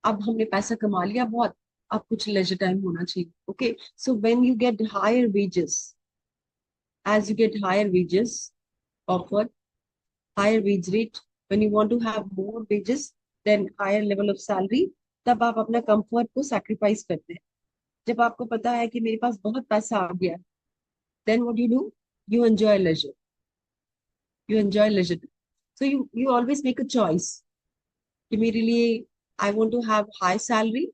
अब हमने पैसा कमा लिया बहुत, अब कुछ leisure time होना चाहिए. Okay, so when you get higher wages, as you get higher wages offered, higher wage rate, when you want to have more wages, then higher level of salary, तब आप अपना comfort को sacrifice करते हैं. जब आपको पता है कि मेरे पास बहुत पैसा आ गया, then what do? You enjoy leisure. You enjoy leisure. So you always make a choice. कि मेरे लिए I want to have high salary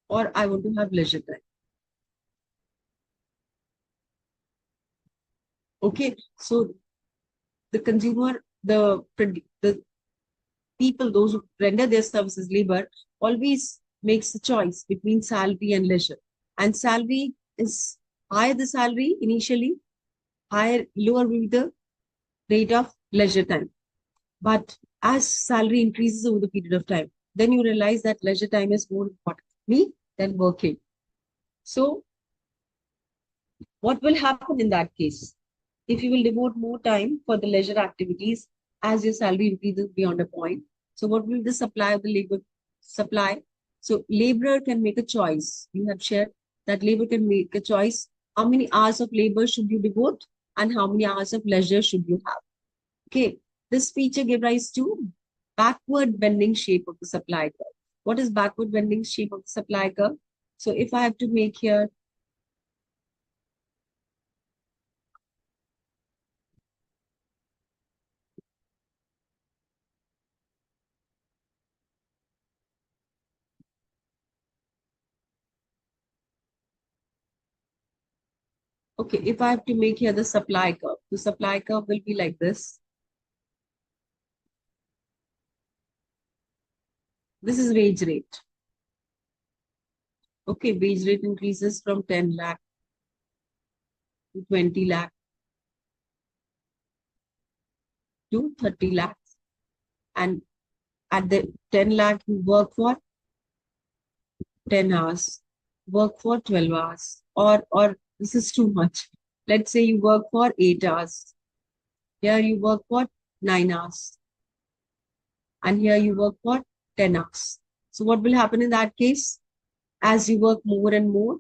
or I want to have leisure time. Okay, so the consumer, the people, those who render their services, labor, always makes a choice between salary and leisure. And salary is higher the salary initially, higher, lower will be the rate of leisure time. But as salary increases over the period of time, then you realize that leisure time is more important to me than working. So what will happen in that case? If you will devote more time for the leisure activities as your salary increases beyond a point, so what will the supply of the labor supply? So laborer can make a choice. You have shared that labor can make a choice. How many hours of labor should you devote and how many hours of leisure should you have? Okay, this feature gives rise to backward bending shape of the supply curve. What is backward bending shape of the supply curve? So if I have to make here, okay, if I have to make here the supply curve, the supply curve will be like this. This is wage rate. Okay, wage rate increases from 10 lakh to 20 lakh to 30 lakhs. And at the 10 lakh, you work for 10 hours, work for 12 hours, or this is too much. Let's say you work for 8 hours. Here you work for 9 hours. And here you work for 10 hours. So what will happen in that case? As you work more and more,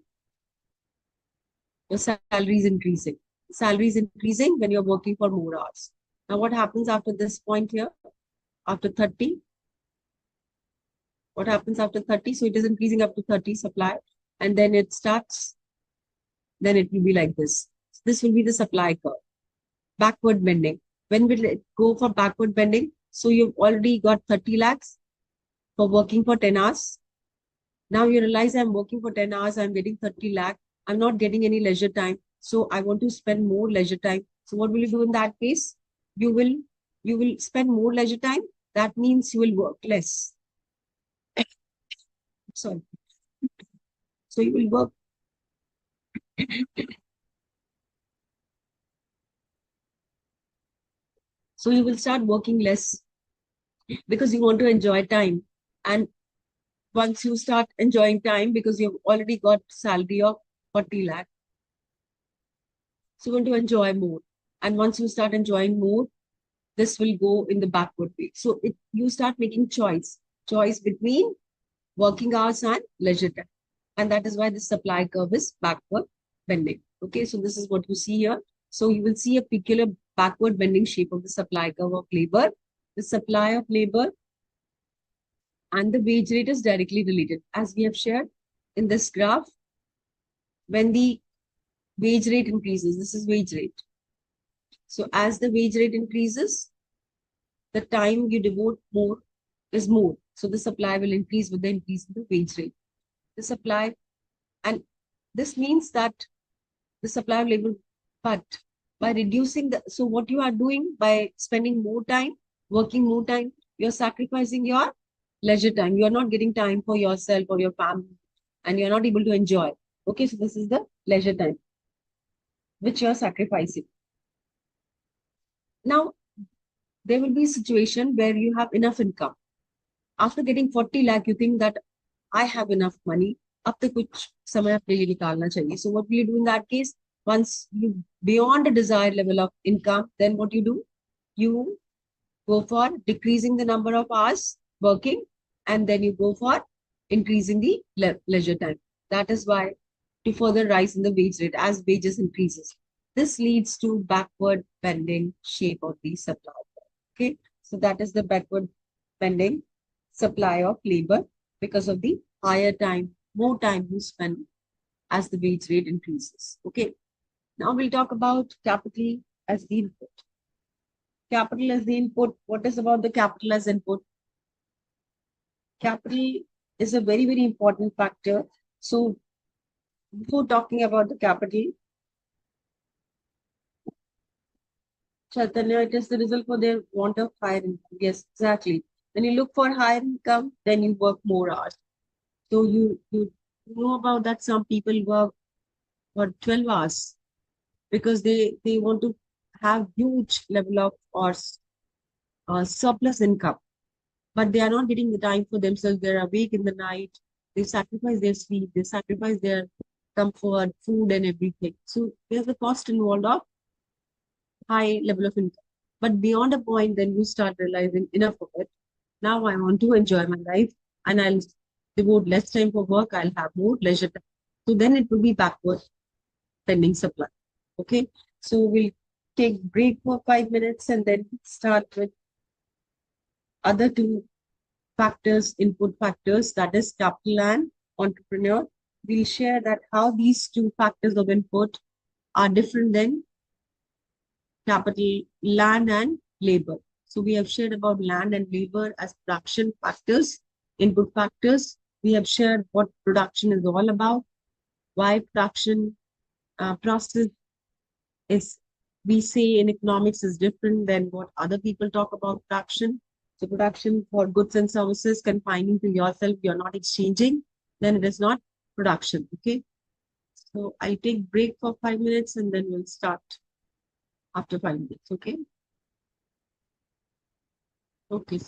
your salary is increasing. Salary is increasing when you're working for more hours. Now, what happens after this point here? After 30? What happens after 30? So it is increasing up to 30 supply. And then it starts, then it will be like this. So this will be the supply curve. Backward bending. When will it go for backward bending? So you've already got 30 lakhs for working for 10 hours. Now you realize I'm working for 10 hours, I'm getting 30 lakh. I'm not getting any leisure time. So I want to spend more leisure time. So what will you do in that case? You will spend more leisure time. That means you will work less. Sorry. So you will work. So you will start working less because you want to enjoy time. And once you start enjoying time, because you've already got salary of 40 lakh, so you want to enjoy more. And once you start enjoying more, this will go in the backward way. So you start making choice between working hours and leisure time. And that is why the supply curve is backward bending. Okay, so this is what you see here. So you will see a peculiar backward bending shape of the supply curve of labor. The supply of labor and the wage rate is directly related. As we have shared in this graph, when the wage rate increases, this is wage rate. So as the wage rate increases, the time you devote more is more. So the supply will increase with the increase in the wage rate. The supply, and this means that the supply of labor, but by reducing the, so what you are doing by spending more time, working more time, you're sacrificing your leisure time. You're not getting time for yourself or your family, and you're not able to enjoy. Okay, so this is the leisure time, which you're sacrificing. Now, there will be a situation where you have enough income. After getting 40 lakh, you think that I have enough money. अब तो कुछ समय अपने लिए निकालना चाहिए. So what will you do in that case? once you beyond a desired level of income, then what you do? You go for decreasing the number of hours working, and then you go for increasing the leisure time. That is why to further rise in the wage rate as wages increases. This leads to backward bending shape of the supply. Okay, so that is the backward bending supply of labor because of the higher time, more time you spend as the wage rate increases. Okay, now we'll talk about capital as the input. Capital as the input. What is about the capital as input? Capital is a very, very important factor. So before talking about the capital, Chaitanya, it is the result for their want of higher income. Yes, exactly. When you look for higher income, then you work more hours. So you know about that some people work for 12 hours because they want to have huge level of or surplus income, but they are not getting the time for themselves. They're awake in the night. They sacrifice their sleep. They sacrifice their comfort, food, and everything. So there's a cost involved of high level of income. But beyond a point, then you start realizing enough of it. Now I want to enjoy my life and I'll devote less time for work. I'll have more leisure time. So then it will be backward pending supply. Okay. So we'll take break for 5 minutes and then start with other two factors, input factors, that is capital and entrepreneur. We'll share that how these two factors of input are different than capital, land and labor. So we have shared about land and labor as production factors, input factors. We have shared what production is all about, why production process is, we say in economics is different than what other people talk about production. So production for goods and services confining to yourself, you're not exchanging, then it is not production. Okay. So I'll take break for 5 minutes and then we'll start after 5 minutes. Okay. Okay.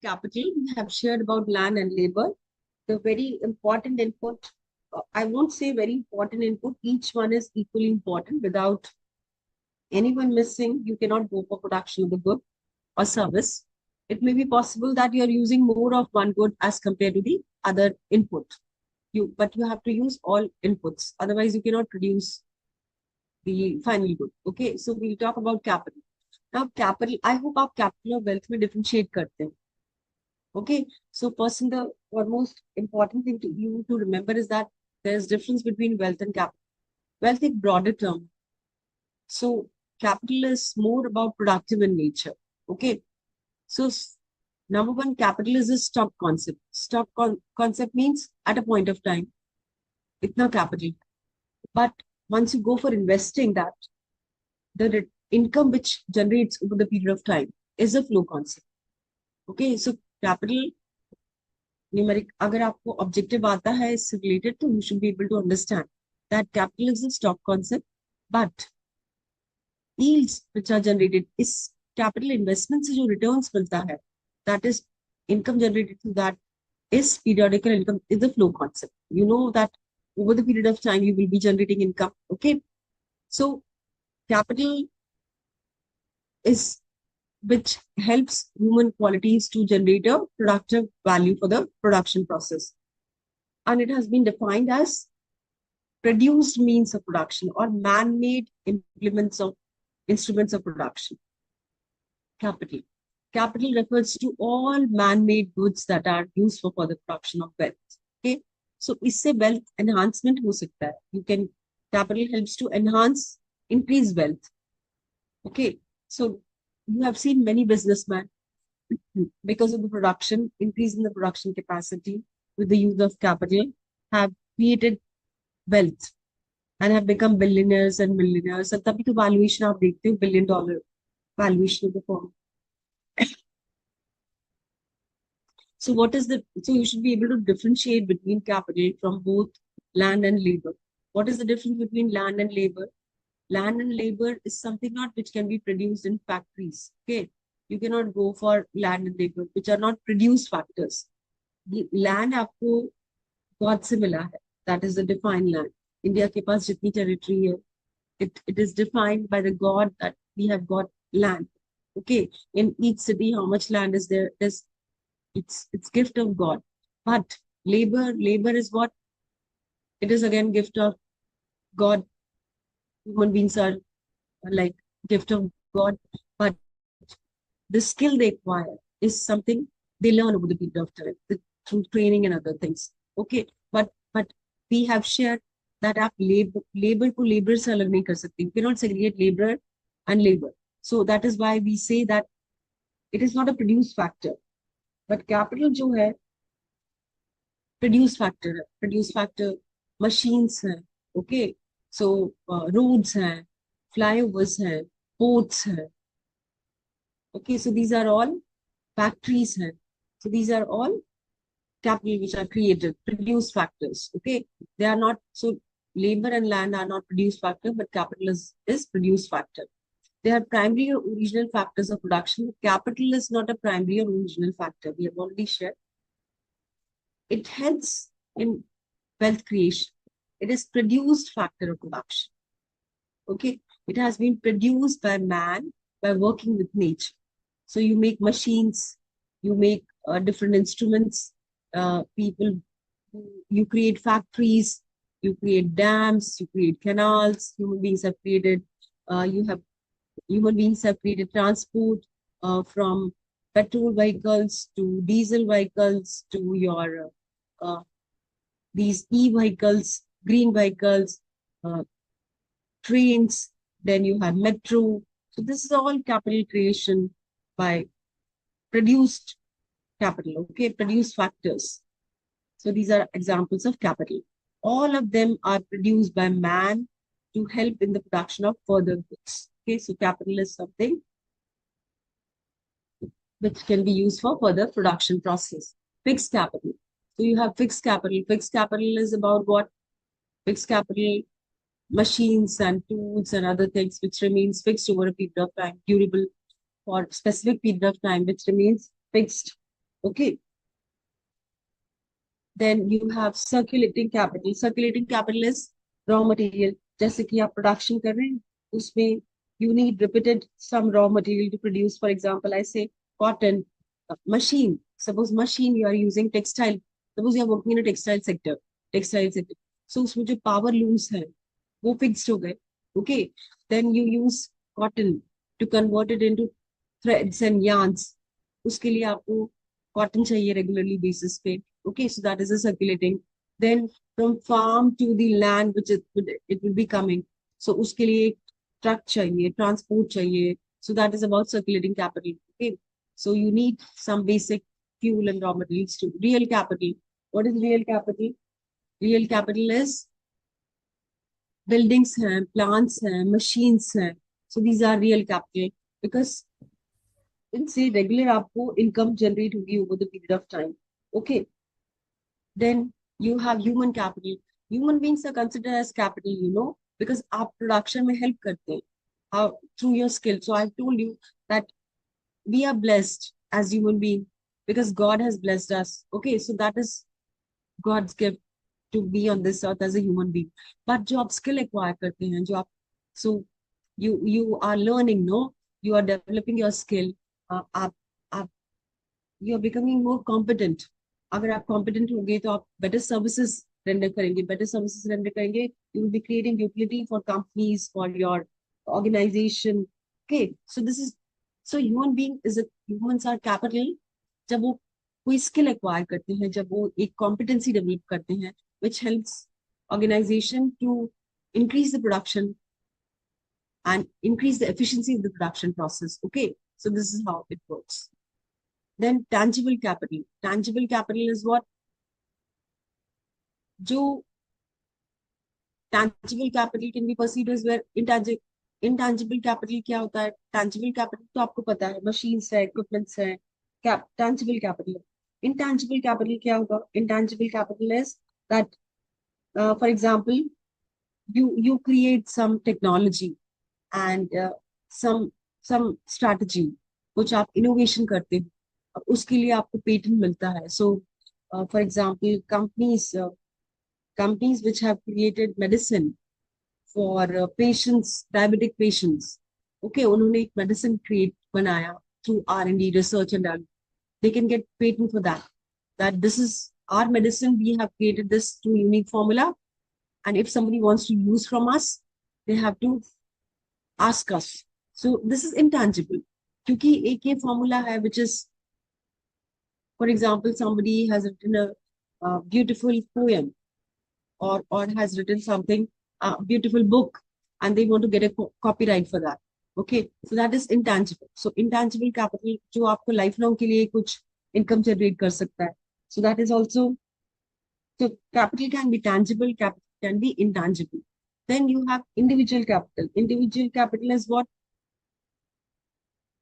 Capital, we have shared about land and labor. The very important input, I won't say very important input, each one is equally important. Without anyone missing, you cannot go for production of the good or service. It may be possible that you are using more of one good as compared to the other input. But you have to use all inputs. Otherwise, you cannot produce the final good. Okay, so we'll talk about capital. Now, capital, I hope आप capital और wealth में differentiate करते हैं. Okay, so person, the most important thing to you to remember is that there's difference between wealth and capital. Wealth is broader term. So capital is more about productive in nature. Okay, so number one, capital is a stock concept. Stock concept means at a point of time, itna capital. But once you go for investing that, the income which generates over the period of time is a flow concept. Okay, so capital numeric, agar aapko objective aata hai is related to, you should be able to understand that capital is a stock concept, but yields which are generated is capital investment se jo returns milta hai, that is income generated through that is periodical income, is the flow concept. You know that over the period of time you will be generating income. Okay, so capital is which helps human qualities to generate a productive value for the production process. And it has been defined as produced means of production or man-made implements of instruments of production. Capital. Capital refers to all man-made goods that are used for the production of wealth. Okay, so isse wealth enhancement ho sakta hai. You can, capital helps to enhance, increase wealth. Okay, so you have seen many businessmen, because of the production, increase in the production capacity with the use of capital, have created wealth and have become billionaires and millionaires. And तभी तो valuation आप देखते हो, $1 billion valuation of the firm. So what is the, so you should be able to differentiate between capital from both land and labor. What is the difference between land and labor? Land and labor is something not which can be produced in factories. Okay, you cannot go for land and labor, which are not produced factors. The land आपको God से मिला है. That is the defined land. India के पास जितनी territory है, it is defined by the God that we have got land. Okay, in each city, how much land is there? It's gift of God. But labor is what? It is again gift of God. Human beings are like gift of God, but the skill they acquire is something they learn over the period of time through training and other things. Okay, but we have shared that आप labor को labor से अलग नहीं कर सकते. You cannot segregate labor and labor. So that is why we say that it is not a produce factor, but capital जो है produce factor है. Produce factor machines हैं. Okay, so roads हैं, flyovers हैं, ports हैं. Okay, so these are all factories हैं. So these are all capital which are created, produce factors. Okay, they are not, so labor and land are not produce factor, but capital is produce factor. They are primary or original factors of production. Capital is not a primary or original factor. We have already shared. It helps in wealth creation. It is produced factor of production. Okay, it has been produced by man by working with nature. So you make machines, you make different instruments, people, you create factories, you create dams, you create canals. Human beings have created, human beings have created transport from petrol vehicles to diesel vehicles to your these e-vehicles, green vehicles, trains. Then you have metro. So this is all capital creation by produced capital. Okay, produced factors. So these are examples of capital. All of them are produced by man to help in the production of further goods. Okay, so capital is something which can be used for further production process. Fixed capital. So you have fixed capital. Fixed capital is about what? Fixed capital, machines and tools and other things which remains fixed over a period of time, durable for specific period of time, which remains fixed. Okay. Then you have circulating capital. Circulating capital is raw material. जैसे कि आप production कर रहे हैं, उसमें you need repeated some raw material to produce. For example, I say cotton, machine. Suppose machine you are using textile. Suppose you are working in a textile sector. Textile sector. So उसमें जो power looms है, वो fixed हो गए. Okay. Then you use cotton to convert it into threads and yarns. उसके लिए आपको cotton चाहिए regularly basis पे. Okay, so that is a circulating. Then from farm to the land, which it will be coming. So उसके लिए एक truck चाहिए, transport चाहिए. So that is about circulating capital. Okay, so you need some basic fuel and raw materials too. Real capital. What is real capital? Real capital is buildings हैं, plants हैं, machines हैं. So these are real capital because इनसे regular आपको income generate होगी over the period of time. Okay. Then you have human capital. Human beings are considered as capital, because आप production में help करते हैं through your skill. So I've told you that we are blessed as human beings because God has blessed us. Okay, so that is God's gift to be on this earth as a human being. But जो आप skill acquire करते हैं, so you are learning, no? You are developing your skill. आप you are becoming more competent. अगर आप competent होंगे तो आप better services render करेंगे. Better services render करेंगे. You will be creating utility for companies, for your organization. Okay, so humans are capital. जब वो कोई skill acquire करते हैं, जब वो एक competency develop करते हैं, which helps organization to increase the production and increase the efficiency of the production process. Okay, so this is how it works. Then tangible capital. Tangible capital is what? जो tangible capital can be perceived as where intangible capital क्या होता है? Tangible capital तो आपको पता है, machines है, equipments है, tangible capital. Intangible capital क्या होगा? Intangible capital is that, for example, you create some technology and some strategy कुछ आप innovation करते हो, अब उसके लिए आपको पेटेंट मिलता है. So for example, companies which have created medicine for patients, diabetic patients. Okay, उन्होंने एक medicine बनाया through R&D, research and development. They can get patent for that. That this is our medicine. We have created this through unique formula, and if somebody wants to use from us, they have to ask us. So this is intangible. क्योंकि एक ये formula है which is, for example, somebody has written a beautiful poem or has written something, a beautiful book, and they want to get a copyright for that. Okay, so that is intangible. So intangible capital जो आपको lifelong के लिए कुछ income generate कर सकता है. So that is also, so capital can be tangible, capital can be intangible. Then you have individual capital. Individual capital is what?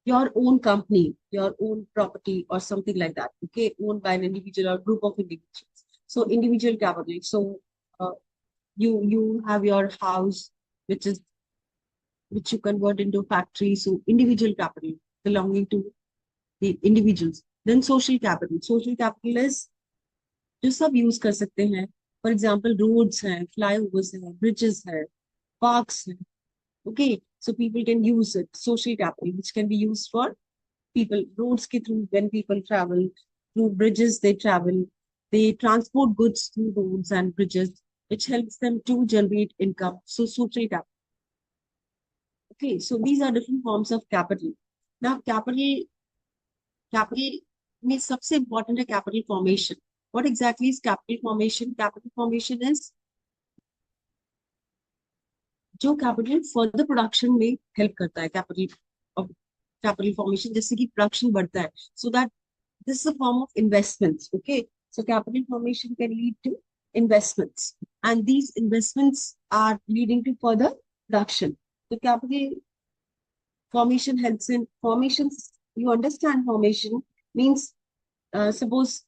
Your own company, your own property or something like that. Okay, owned by an individual or group of individuals. So individual capital. So you have your house, which you convert into factory. So individual capital belonging to the individuals. Then social capital. Social capital is जो सब use कर सकते हैं. For example, roads हैं, flyovers हैं, bridges हैं, parks हैं. Okay, so people can use it. Social capital, which can be used for people. Roads के through, when people travel, through bridges they travel, they transport goods through roads and bridges, which helps them to generate income. So social capital. Okay, so these are different forms of capital. Now capital means सबसे important है capital formation. What exactly is capital formation? Capital formation is जो capital further production में help करता है. Capital formation जैसे कि production बढ़ता है. So that this is a form of investments. Okay, so capital formation can lead to investments, and these investments are leading to further production. So capital formation helps in formations. You understand formation means, suppose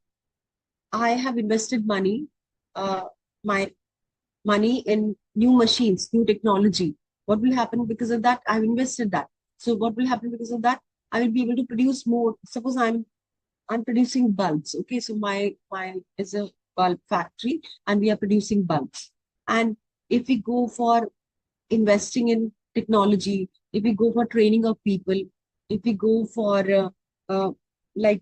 I have invested my money in new machines, new technology. What will happen because of that? I've invested that. So what will happen because of that? I will be able to produce more. Suppose I'm producing bulbs. Okay, so my is a bulb factory, and we are producing bulbs. And if we go for investing in technology, if we go for training of people, if we go for uh, like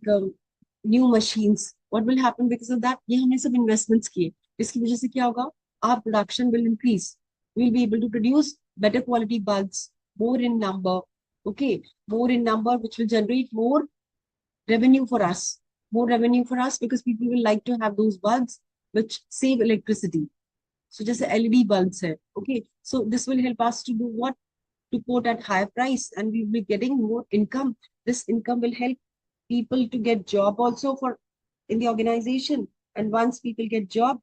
new machines, what will happen because of that? ये हमने सब investments किए. इसकी वजह से क्या होगा? Our production will increase. We'll be able to produce better quality bulbs, more in number. Okay, more in number, which will generate more revenue for us. More revenue for us because people will like to have those bulbs which save electricity. So just LED bulbs hai. Okay. So this will help us to do what? To quote at higher price, and we will be getting more income. This income will help people to get job also for in the organization. And once people get job,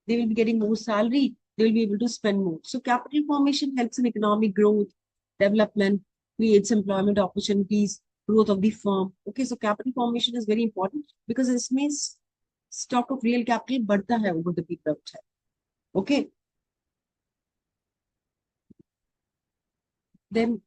they will be getting more salary. They will be able to spend more. So capital formation helps in economic growth, development, creates employment opportunities, growth of the firm. Okay, so capital formation is very important because this means stock of real capital बढ़ता है over the period of time. Okay. Then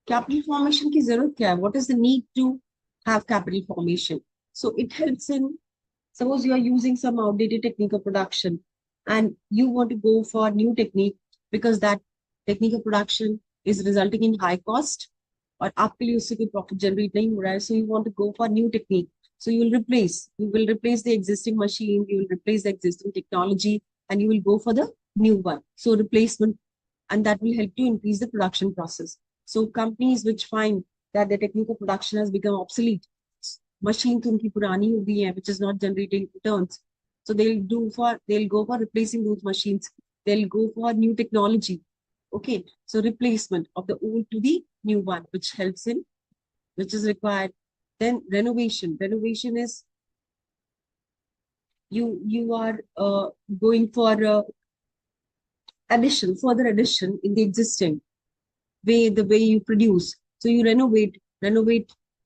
capital formation की जरूरत क्या है? What is the need to have capital formation? So it helps in, suppose you are using some outdated technique of production and you want to go for new technique because that technique of production is resulting in high cost और आपके लिए उससे कोई profit generate नहीं हो रहा है. So you want to go for new technique. So you will replace the existing machine, you will replace the existing technology, and you will go for the new one. So replacement, and that will help to increase the production process. So companies which find that the technique of production has become obsolete, machine to unki purani ho gayi hai, which is not generating returns. So they'll go for replacing those machines. They'll go for new technology. Okay. So replacement of the old to the new one, which helps in, which is required. Then renovation. Renovation is you are going for further addition in the existing way, the way you produce. So you renovate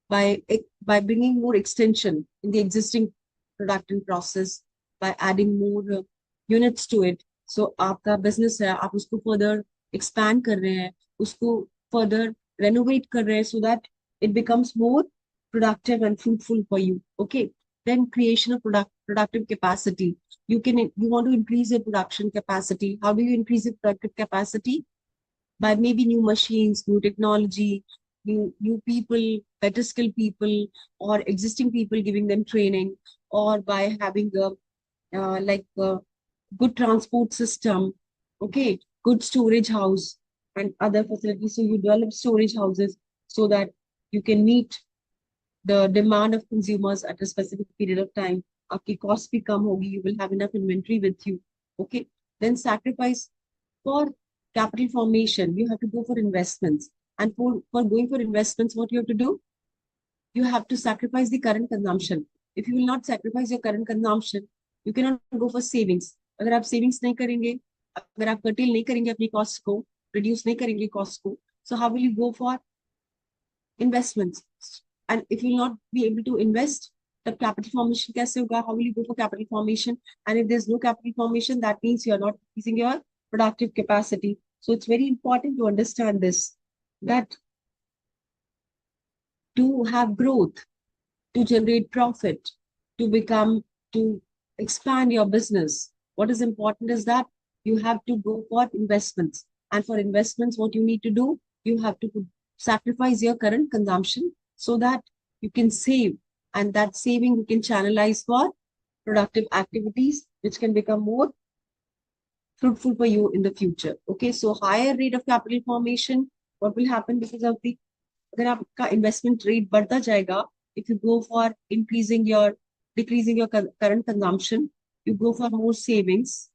by bringing more extension in the existing production process, by adding more units to it. So आपका business है, आप उसको further expand कर रहे हैं, उसको further renovate कर रहे हैं so that it becomes more productive and fruitful for you. Okay. Then creation of productive capacity. You want to increase your production capacity. How do you increase your productive capacity? By maybe new machines, new technology, new people, better skilled people, or existing people giving them training, or by having a good transport system, okay, good storage house and other facilities. So you develop storage houses so that you can meet the demand of consumers at a specific period of time. Aapki cost bhi kam hogi, you will have enough inventory with you. Okay. Then sacrifice for capital formation, you have to go for investments. And for going for investments, what you have to do? You have to sacrifice the current consumption. If you will not sacrifice your current consumption, you cannot go for savings. अगर आप savings नहीं करेंगे, अगर आप curtail नहीं करेंगे अपनी cost को, reduce नहीं करेंगे cost को, so how will you go for investments? And if you will not be able to invest, the capital formation कैसे होगा? How will you go for capital formation? And if there's no capital formation, that means you are not increasing your productive capacity. So it's very important to understand this, that to have growth, to generate profit, to expand your business, what is important is that you have to go for investments. And for investments, what you need to do, you have to sacrifice your current consumption so that you can save. And that saving you can channelize for productive activities, which can become more fruitful for you in the future. Okay, so higher rate of capital formation, what will happen because of the, अगर आपका investment rate बढ़ता जाएगा, if you go for decreasing your current consumption, you go for more savings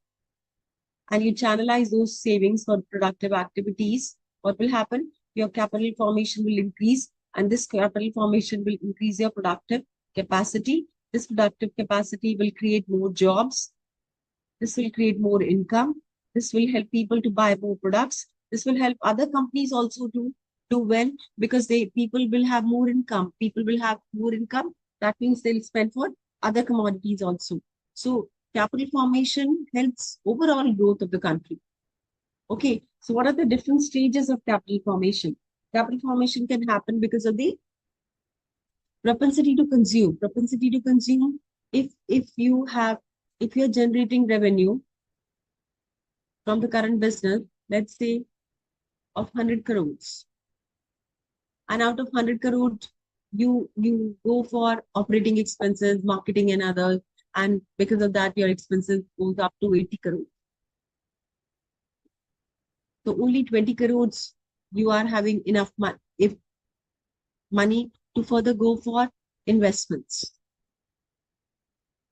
and you channelize those savings for productive activities, what will happen? Your capital formation will increase, and this capital formation will increase your productive capacity. This productive capacity will create more jobs. This will create more income. This will help people to buy more products. This will help other companies also to do well because people will have more income. People will have more income. That means they'll spend for other commodities also. So capital formation helps overall growth of the country. Okay, so what are the different stages of capital formation? Capital formation can happen because of the propensity to consume. Propensity to consume, if you're generating revenue from the current business, let's say of 100 crores, and out of 100 crores, you go for operating expenses, marketing and others, and because of that, your expenses goes up to 80 crores. So only 20 crores you are having enough money to further go for investments.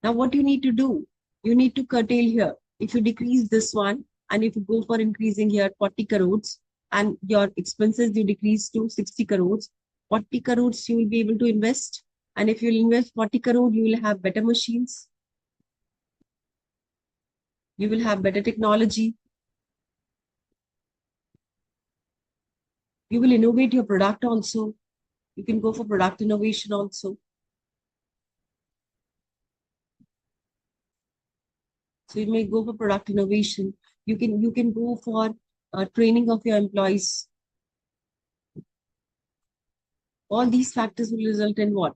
Now, what you need to do, you need to curtail here. If you decrease this one, and if you go for increasing here 40 crores, and your expenses you decrease to 60 crores, 40 crores you will be able to invest. And if you invest 40 crore, you will have better machines. You will have better technology. You will innovate your product also. You can go for product innovation also. So you may go for product innovation. You can go for training of your employees. All these factors will result in what?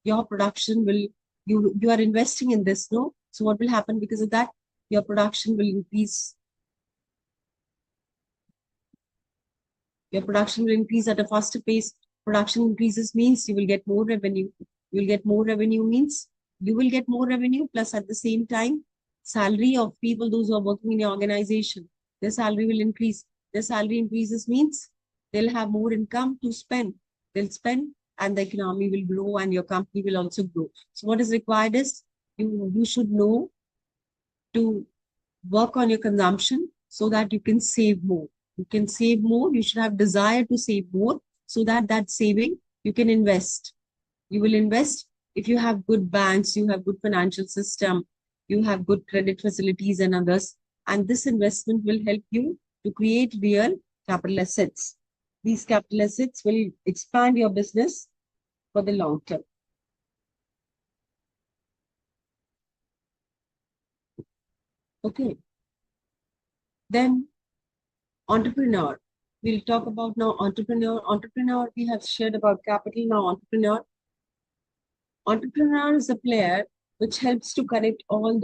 Your production will, you are investing in this, no? So what will happen because of that? Your production will increase. Your production will increase at a faster pace. Production increases means you will get more revenue. You will get more revenue means you will get more revenue, plus at the same time, salary of people, those who are working in your organization, their salary will increase. Their salary increases means they'll have more income to spend. They'll spend and the economy will grow and your company will also grow. So what is required is you should know to work on your consumption so that you can save more. You can save more. You should have desire to save more so that that saving you can invest. You will invest if you have good banks, you have good financial system, you have good credit facilities and others. And this investment will help you to create real capital assets. These capital assets will expand your business for the long term. Okay. Then entrepreneur. We'll talk about now entrepreneur. Entrepreneur, we have shared about capital. Now entrepreneur. Entrepreneur is a player which helps to connect all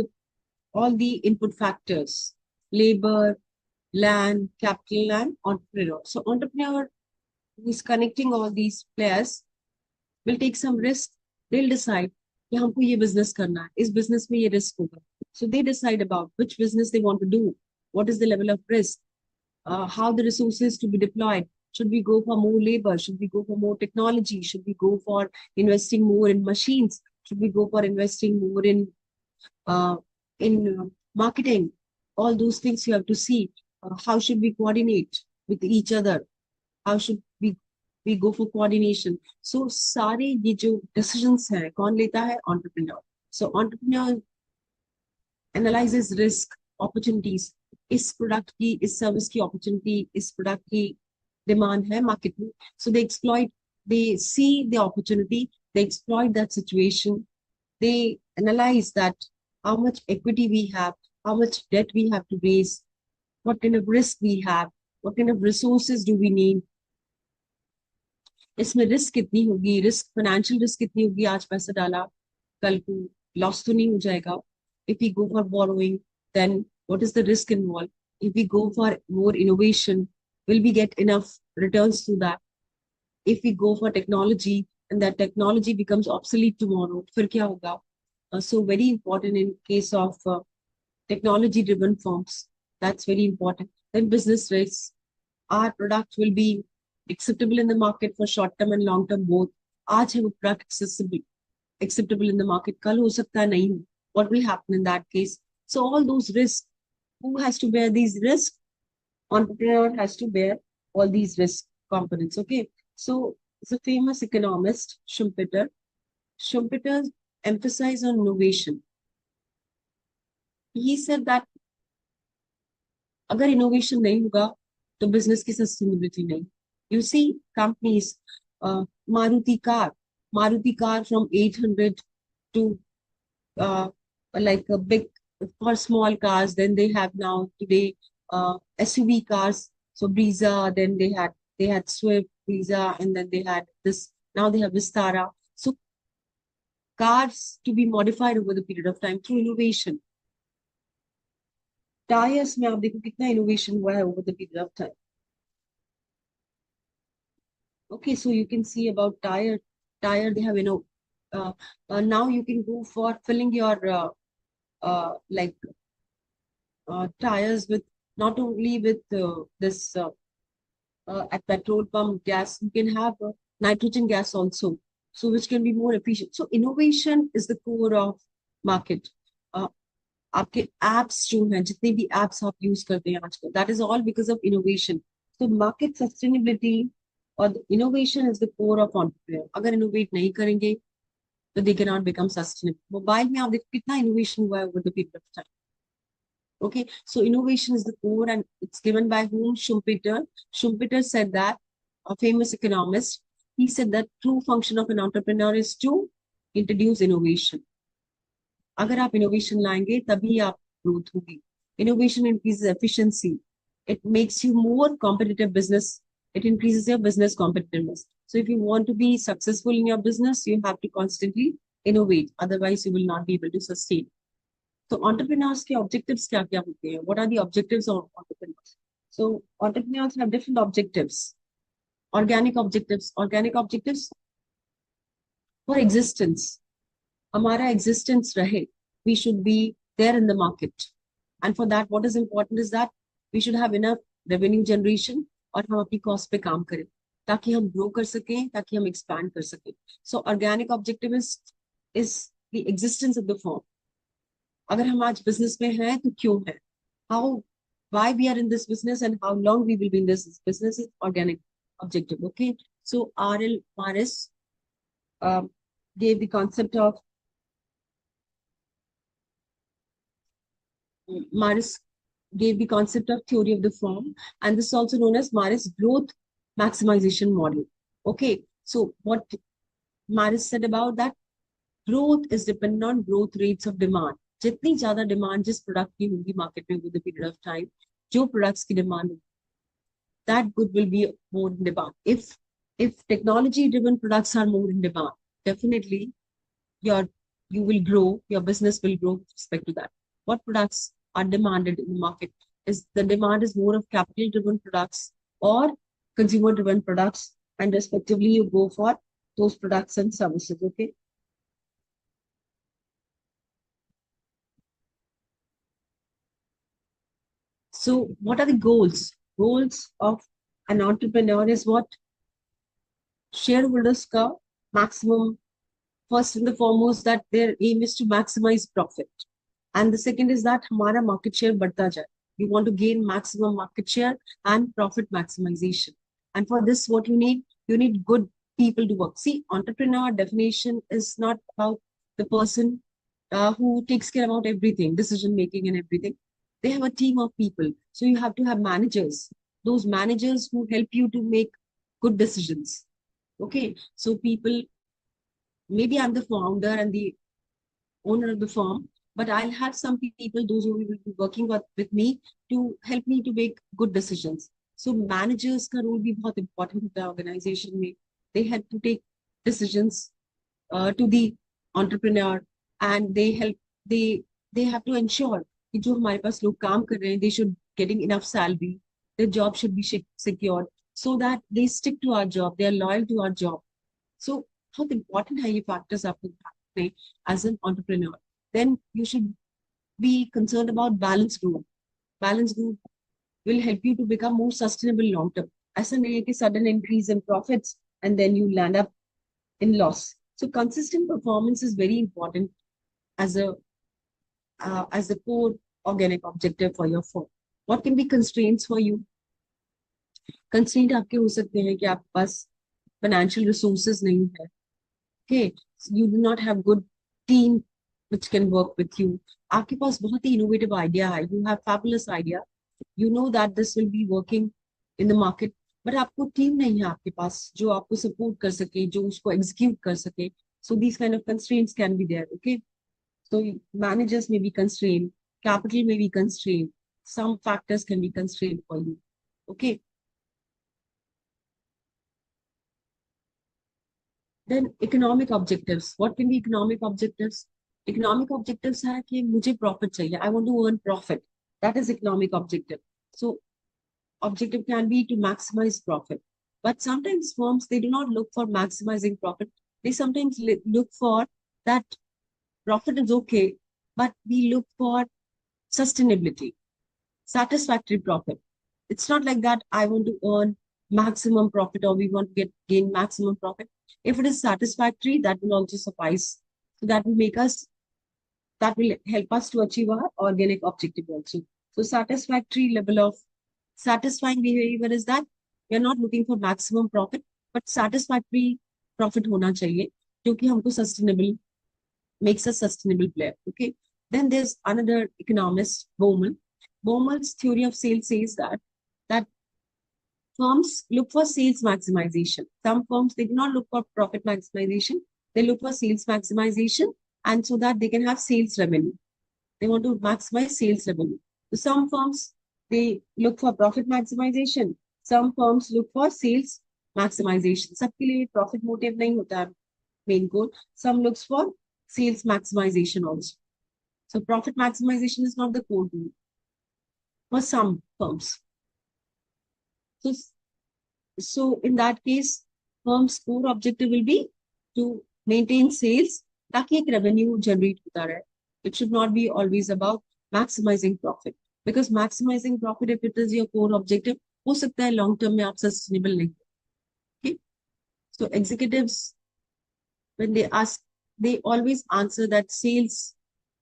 the input factors: labor, land, capital, and entrepreneur. So entrepreneur who is connecting all these players will take some risk. They'll decide कि हमको ये business करना है, इस business में ये risk होगा. So they decide about which business they want to do, what is the level of risk, how the resources to be deployed. Should we go for more labor? Should we go for more technology? Should we go for investing more in machines? Should we go for investing more uh, in marketing? All those things you have to see. How should we coordinate with each other? How should we go for coordination? So सारे ये जो decisions हैं कौन लेता है? Entrepreneur. So entrepreneur analyzes risk, opportunities. इस product की, इस service की opportunity, इस product की demand है market में. So they exploit, they see the opportunity, they exploit that situation, they analyze that how much equity we have, how much debt we have to raise, what kind of risk we have, what kind of resources do we need. इसमें risk कितनी होगी, risk financial risk कितनी होगी, आज पैसा डाला कल को लॉस तो नहीं हो जाएगा. If we go for borrowing, then what is the risk involved? If we go for more innovation, will we get enough returns to that? If we go for technology and that technology becomes obsolete tomorrow, फिर क्या होगा? So very important in case of technology driven firms. That's very important. Then business risks. Our product will be acceptable in the market for short term and long term both. आज है वो product acceptable in the market. कल हो सकता है नहीं हो. What will happen in that case? So all those risks, who has to bear these risks? Entrepreneur has to bear all these risk components. Okay. So it's a famous economist, Schumpeter. Schumpeter emphasized on innovation. He said that अगर innovation नहीं होगा तो business की sustainability नहीं. You see companies, Maruti car from 800 to like a big, for small cars, then they have now today SUV cars. So Brezza, then they had Swift, Brezza, and then they had this. Now they have Vistara. So cars to be modified over the period of time through innovation. Tires में आप देखो कितना innovation हुआ है over the period of time. Okay, so you can see about tire they have now you can go for filling your like tires with not only with this at petrol pump gas, you can have nitrogen gas also, so which can be more efficient. So innovation is the core of market. आपके apps जो हैं, जितने भी apps आप use करते हैं आजकल, that is all because of innovation. So market sustainability or innovation is the core of entrepreneur. अगर innovate नहीं करेंगे तो they cannot become sustainable. Mobile में आप देखो कितना innovation हुआ है over the period of time. Okay, so innovation is the core, and it's given by whom? Schumpeter. Schumpeter said that, a famous economist, he said that true function of an entrepreneur is to introduce innovation. अगर आप innovation लाएंगे तभी आप growth होगी. Innovation increases efficiency. It makes you more competitive business. It increases your business competitiveness. So if you want to be successful in your business, you have to constantly innovate. Otherwise, you will not be able to sustain. So entrepreneurs के objectives क्या क्या होते हैं? What are the objectives of entrepreneurs? So entrepreneurs have different objectives. Organic objectives. Organic objectives for existence. हमारा existence रहे. We should be there in the market. And for that, what is important is that we should have enough revenue generation और हम अपनी cost पे काम करें ताकि हम grow कर सकें, ताकि हम expand कर सकें. So organic objective is the existence of the firm. अगर हम आज business में हैं तो क्यों हैं? How, why we are in this business and how long we will be in this business is organic objective. Okay, so R.L. Morris gave the concept of Morris gave the concept of theory of the firm, and this is also known as Morris growth maximization model. Okay, so what Morris said about that, growth is dependent on growth rates of demand. जितनी ज्यादा demand जिस product की होगी market में with the period of time, जो products की demand होगी, that good will be more in demand. If technology driven products are more in demand, definitely you will grow, your business will grow with respect to that. What products are demanded in the market? Is the demand is more of capital driven products or consumer driven products, and respectively you go for those products and services. Okay, so what are the goals? Goals of an entrepreneur is what? Shareholders ka maximum, first and the foremost, that their aim is to maximize profit. And the second is that हमारा market share बढ़ता जाए. We want to gain maximum market share and profit maximization. And for this, what you need good people to work. See, entrepreneur definition is not about the person who takes care about everything, decision making and everything. They have a team of people. So you have to have managers. Those managers who help you to make good decisions. Okay, so people, maybe I'm the founder and the owner of the firm, but I'll have some people, those who will be working with me to help me to make good decisions. So managers का role भी बहुत important होता है organization में. They help to take decisions to the entrepreneur, and they have to ensure कि जो हमारे पास लोग काम कर रहे हैं, they should getting enough salary, their job should be secured, so that they stick to our job, they are loyal to our job. So how important है ये factors आपको ध्यान रखने as an entrepreneur. Then you should be concerned about balanced growth. Balanced growth will help you to become more sustainable long term. ऐसा नहीं है कि sudden increase in profits and then you land up in loss. So consistent performance is very important as a core organic objective for your firm. What can be constraints for you? Constraint आपके हो सकते हैं कि आपके पास financial resources नहीं है. Okay, so you do not have good team which can work with you. आपके पास बहुत ही innovative idea है. You have fabulous idea. You know that this will be working in the market, but आपको team नहीं है आपके पास जो आपको support कर सके, जो उसको execute कर सके. So these kind of constraints can be there. Okay, so managers may be constrained, capital may be constrained, some factors can be constrained for you. Okay. Then economic objectives. What can be economic objectives? Economic objectives है कि मुझे profit चाहिए. I want to earn profit. That is economic objective. So objective can be to maximize profit. But sometimes firms, they do not look for maximizing profit. They sometimes look for that profit is okay, but we look for sustainability, satisfactory profit. It's not like that I want to earn maximum profit or we want to gain maximum profit. If it is satisfactory, that will also suffice. So that will help us to achieve our organic objective also. So satisfactory level of satisfying behavior is that we are not looking for maximum profit, but satisfactory profit होना चाहिए, क्योंकि हमको sustainable makes a sustainable player. Okay. Then there's another economist, Bowman. Bowman's theory of sales says that firms look for sales maximization. Some firms, they do not look for profit maximization. They look for sales maximization, and so that they can have sales revenue. They want to maximize sales revenue. So some firms, they look for profit maximization. Some firms look for sales maximization. सबके लिए profit motive नहीं होता है main goal. Some looks for sales maximization also. So profit maximization is not the core goal for some firms. So in that case, firm's core objective will be to maintain sales ताकि एक revenue generate होता रहे. It should not be always about maximizing profit, because maximizing profit, if it is your core objective, हो सकता है long term में आप sustainable नहीं. Okay, so executives, when they ask, they always answer that sales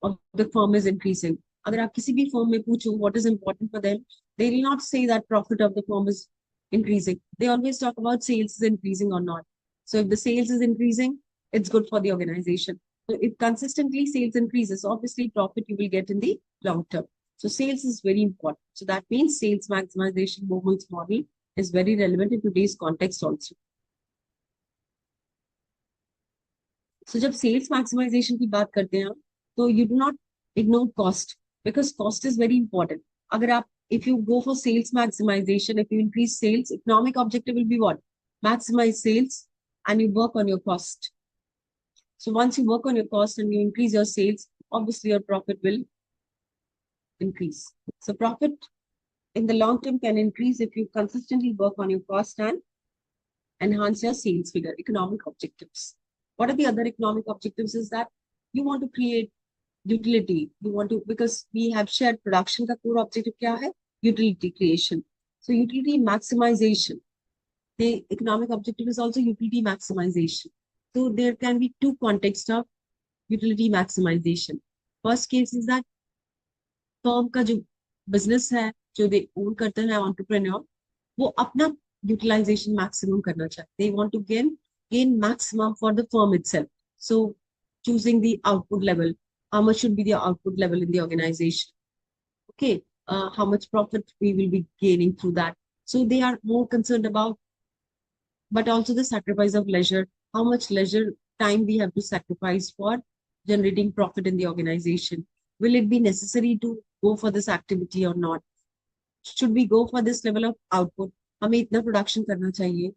of the firm is increasing. अगर आप किसी भी firm में पूछो what is important for them, they will not say that profit of the firm is increasing. They always talk about sales is increasing or not. So if the sales is increasing, it's good for the organization. So if consistently sales increases, obviously profit you will get in the long term. So sales is very important. So that means sales maximization Bowman's model is very relevant in today's context also. So जब sales maximization की बात करते हैं, तो you do not ignore cost, because cost is very important. अगर आप, if you go for sales maximization, if you increase sales, economic objective will be what? Maximize sales, and you work on your cost. So once you work on your cost and you increase your sales, obviously your profit will increase. So profit in the long term can increase if you consistently work on your cost and enhance your sales figure. Economic objectives. What are the other economic objectives? Is that you want to create utility. You want to, because we have shared production, the core objective kya hai? Utility creation. So utility maximization. The economic objective is also utility maximization. So there can be two contexts of utility maximization. First case is that firm का जो business है, जो they own करते हैं entrepreneur, वो अपना utilization maximum करना चाहते. They want to gain maximum for the firm itself. So choosing the output level, how much should be the output level in the organization? Okay, how much profit we will be gaining through that. So they are more concerned about, but also the sacrifice of leisure. How much leisure time we have to sacrifice for generating profit in the organization? Will it be necessary to go for this activity or not? Should we go for this level of output? हमें इतना production करना चाहिए?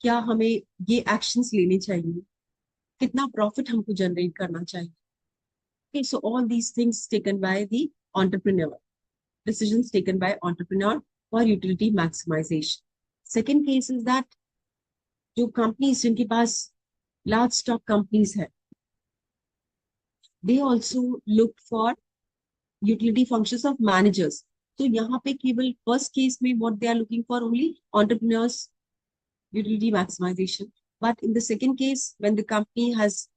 क्या हमें ये actions लेने चाहिए? कितना profit हमको generate करना चाहिए? Okay, so all these things taken by the entrepreneur. Decisions taken by entrepreneur for utility maximization. Second case is that जो companies जिनके पास large stock companies है, they also look for utility functions of managers. So यहाँ पे केवल first case में what they are looking for only entrepreneurs utility maximization. But in the second case, when the company has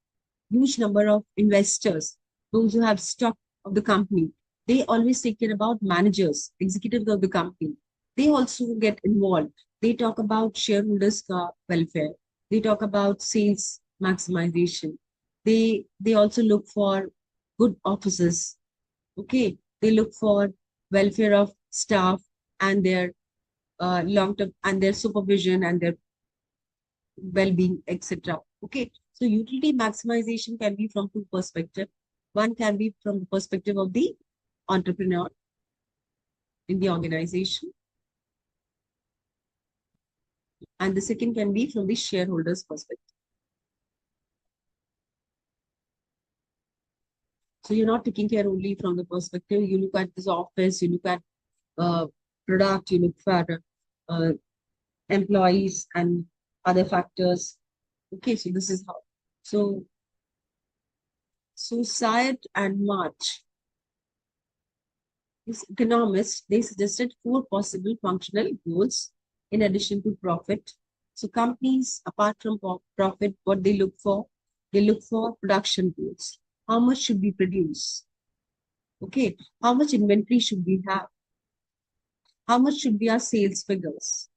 huge number of investors, those who have stock of the company, they always take care about managers, executives of the company. They also get involved. They talk about shareholders' welfare. They talk about sales maximization. They also look for good offices. Okay, they look for welfare of staff and their long-term and their supervision and their well-being, etc. Okay, so utility maximization can be from two perspectives. One can be from the perspective of the entrepreneur. in the organization. And the second can be from the shareholders' perspective. So you're not taking care only from the perspective, you look at this office, you look at product, you look at employees and other factors. Okay, so this is how. So Syed and March, these economists, they suggested 4 possible functional goals in addition to profit. So companies, apart from profit, what they look for? They look for production goals. How much should we produce? Okay, how much inventory should we have? How much should be our sales figures?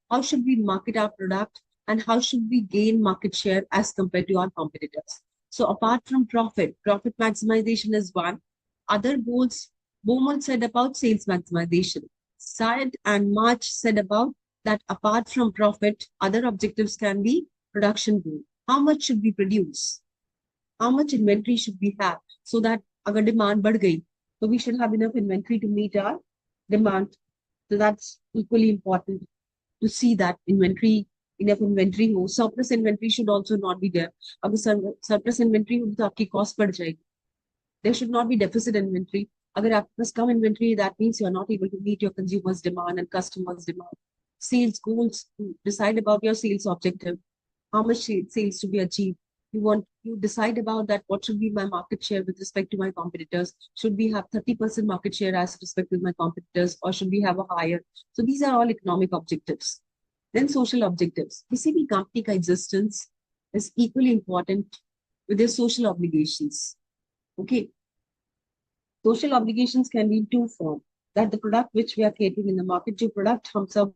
How should we market our product? And how should we gain market share as compared to our competitors? So apart from profit maximization is one. Other goals, Beaumont said about sales maximization. Syed and March said about that apart from profit, other objectives can be production goal. How much should we produce? How much inventory should we have? So that agar demand बढ़ गई, so we should have enough inventory to meet our demand. So that's equally important to see that inventory, enough inventory हो. Surplus inventory should also not be there. अगर surplus inventory होगी तो आपकी cost बढ़ जाएगी. There should not be deficit inventory. अगर आपके पास कम inventory, that means you are not able to meet your consumers' demand and customers' demand. Sales goals, decide about your sales objective. How much sales to be achieved? You decide about that. What should be my market share with respect to my competitors? Should we have 30% market share as respect with my competitors, or should we have a higher? So these are all economic objectives. Then social objectives. किसी भी company का existence is equally important with their social obligations. Okay. Social obligations can be in two forms. That the product which we are creating in the market, जो product हम सब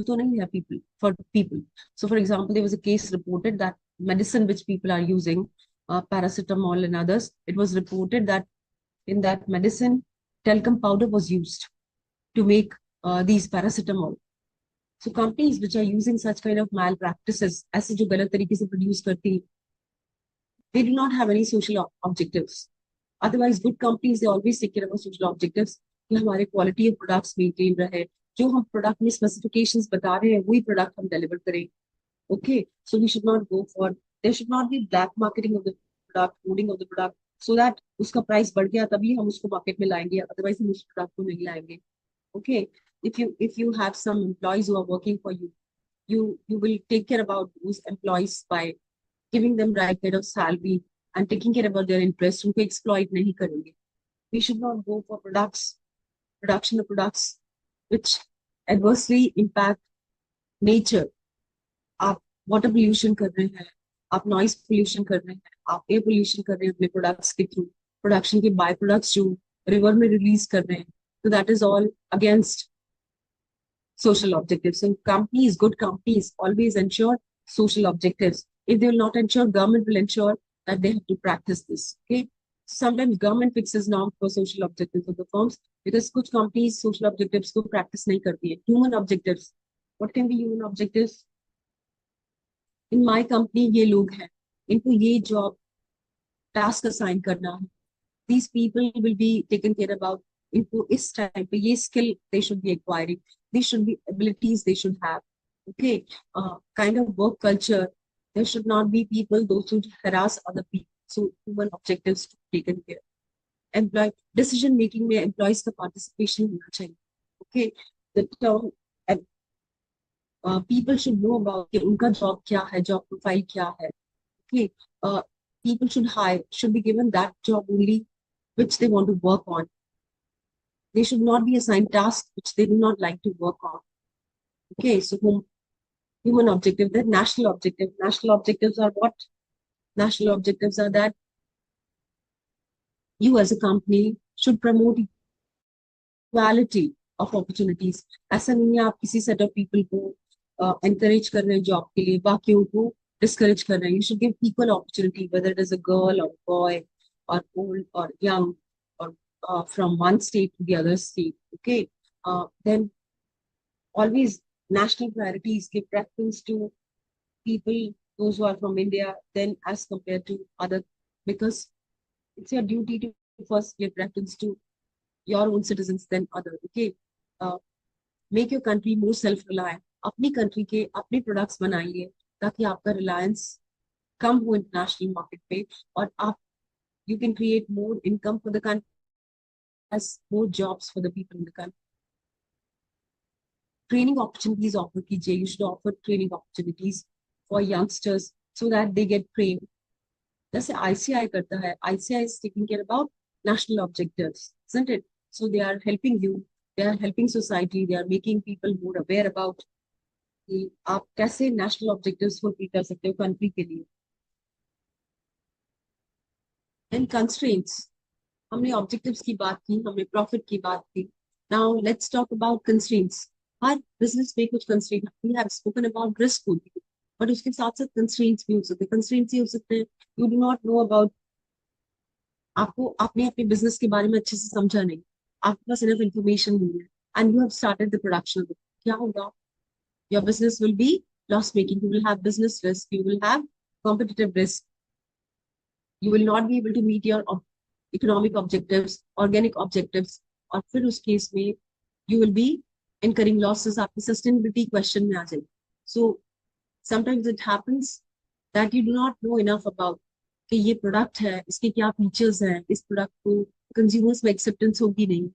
तो नहीं है people for people. So for example, there was a case reported that medicine which people are using, paracetamol and others, it was reported that in that medicine, talcum powder was used to make these paracetamol. So companies which are using such kind of malpractices, ऐसे जो गलत तरीके से produce करती, they do not have any social objectives. Otherwise, good companies, they always take care of social objectives कि हमारे quality of products maintain रहे, जो हम product में specifications बता रहे हैं वही product हम deliver करें. Okay, so we should not go for, there should not be black marketing of the product, hoarding of the product, so that उसका price बढ़ गया तभी हम उसको market में लाएंगे, otherwise हम उस product को नहीं लाएंगे. Okay, if you have some employees who are working for you, you will take care about those employees by giving them right kind of salary and taking care about their interests. उनको exploit नहीं करेंगे. We should not go for production of products which adversely impact nature. आप water pollution कर रहे हैं, आप noise pollution कर रहे हैं, आप air pollution कर रहे हैं अपने products के through, production के by products जो river में release कर रहे हैं. So that is all against social objectives. So companies, good companies, always ensure social objectives. If they will not ensure, government will ensure that they have to practice this. Okay. Sometimes government fixes norms for social objectives of the firms because कुछ companies social objectives को practice नहीं करती है. Human objectives. What can be human objectives? In my company ये लोग हैं, इनको ये job task assign करना है. These people will be taken care about. इनको इस time पे ये skill they should be acquiring. These should be abilities they should have. Okay, kind of work culture. There should not be people those who harass other people. So human objectives to be taken care. Employee decision making में employees का participation होना चाहिए. Okay, the term people should know about कि उनका job क्या है, job profile क्या है. Okay, people should be given that job only which they want to work on. They should not be assigned tasks which they do not like to work on. Okay, so human objective, then national objective. National objectives are what? National objectives are that you as a company should promote equality of opportunities. ऐसा नहीं है आप किसी set of people को encourage कर रहे हैं job के लिए, बाकियों को discourage कर रहे हैं. You should give equal opportunity, whether it is a girl or boy or old or young or from one state to the other state. Okay, then always national priorities give preference to people, those who are from India, then as compared to other, because it's your duty to first give preference to your own citizens than other. Okay, make your country more self-reliant. अपनी country के अपने products बनाइए ताकि आपका reliance कम हो international market पे और आप you can create more income for the country, as more jobs for the people in the country. Training opportunities offer कीजिए. You should offer training opportunities for youngsters so that they get trained. जैसे ICAI करता है, ICAI is taking care about national objectives, isn't it? So they are helping you, they are helping society, they are making people more aware about कि आप कैसे national objectives fulfill कर सकते हो country के लिए. And constraints. हमने objectives की बात की, हमने profit की बात की. Now let's talk about constraints. Her business में कुछ constraint. We have spoken about risk होती है, but उसके साथ साथ constraints भी हो सकते हैं. Constraints ये हो सकते हैं, you do not know about, आपको आपने अपने बिजनेस के बारे में अच्छे से समझा नहीं, आपके पास इनफ इंफॉर्मेशन नहीं है, and you have started the production. क्या होगा? Your business will be loss making. You will have business risk, you will have competitive risk, you will not be able to meet your economic objectives, organic objectives, और फिर उस case में you will be incurring losses. आपकी sustainability question में आ जाएगी. So sometimes it happens that you do not know enough about कि ये product है, इसके क्या फीचर्स हैं, इस प्रोडक्ट को कंज्यूमर्स में एक्सेप्टेंस होगी नहीं,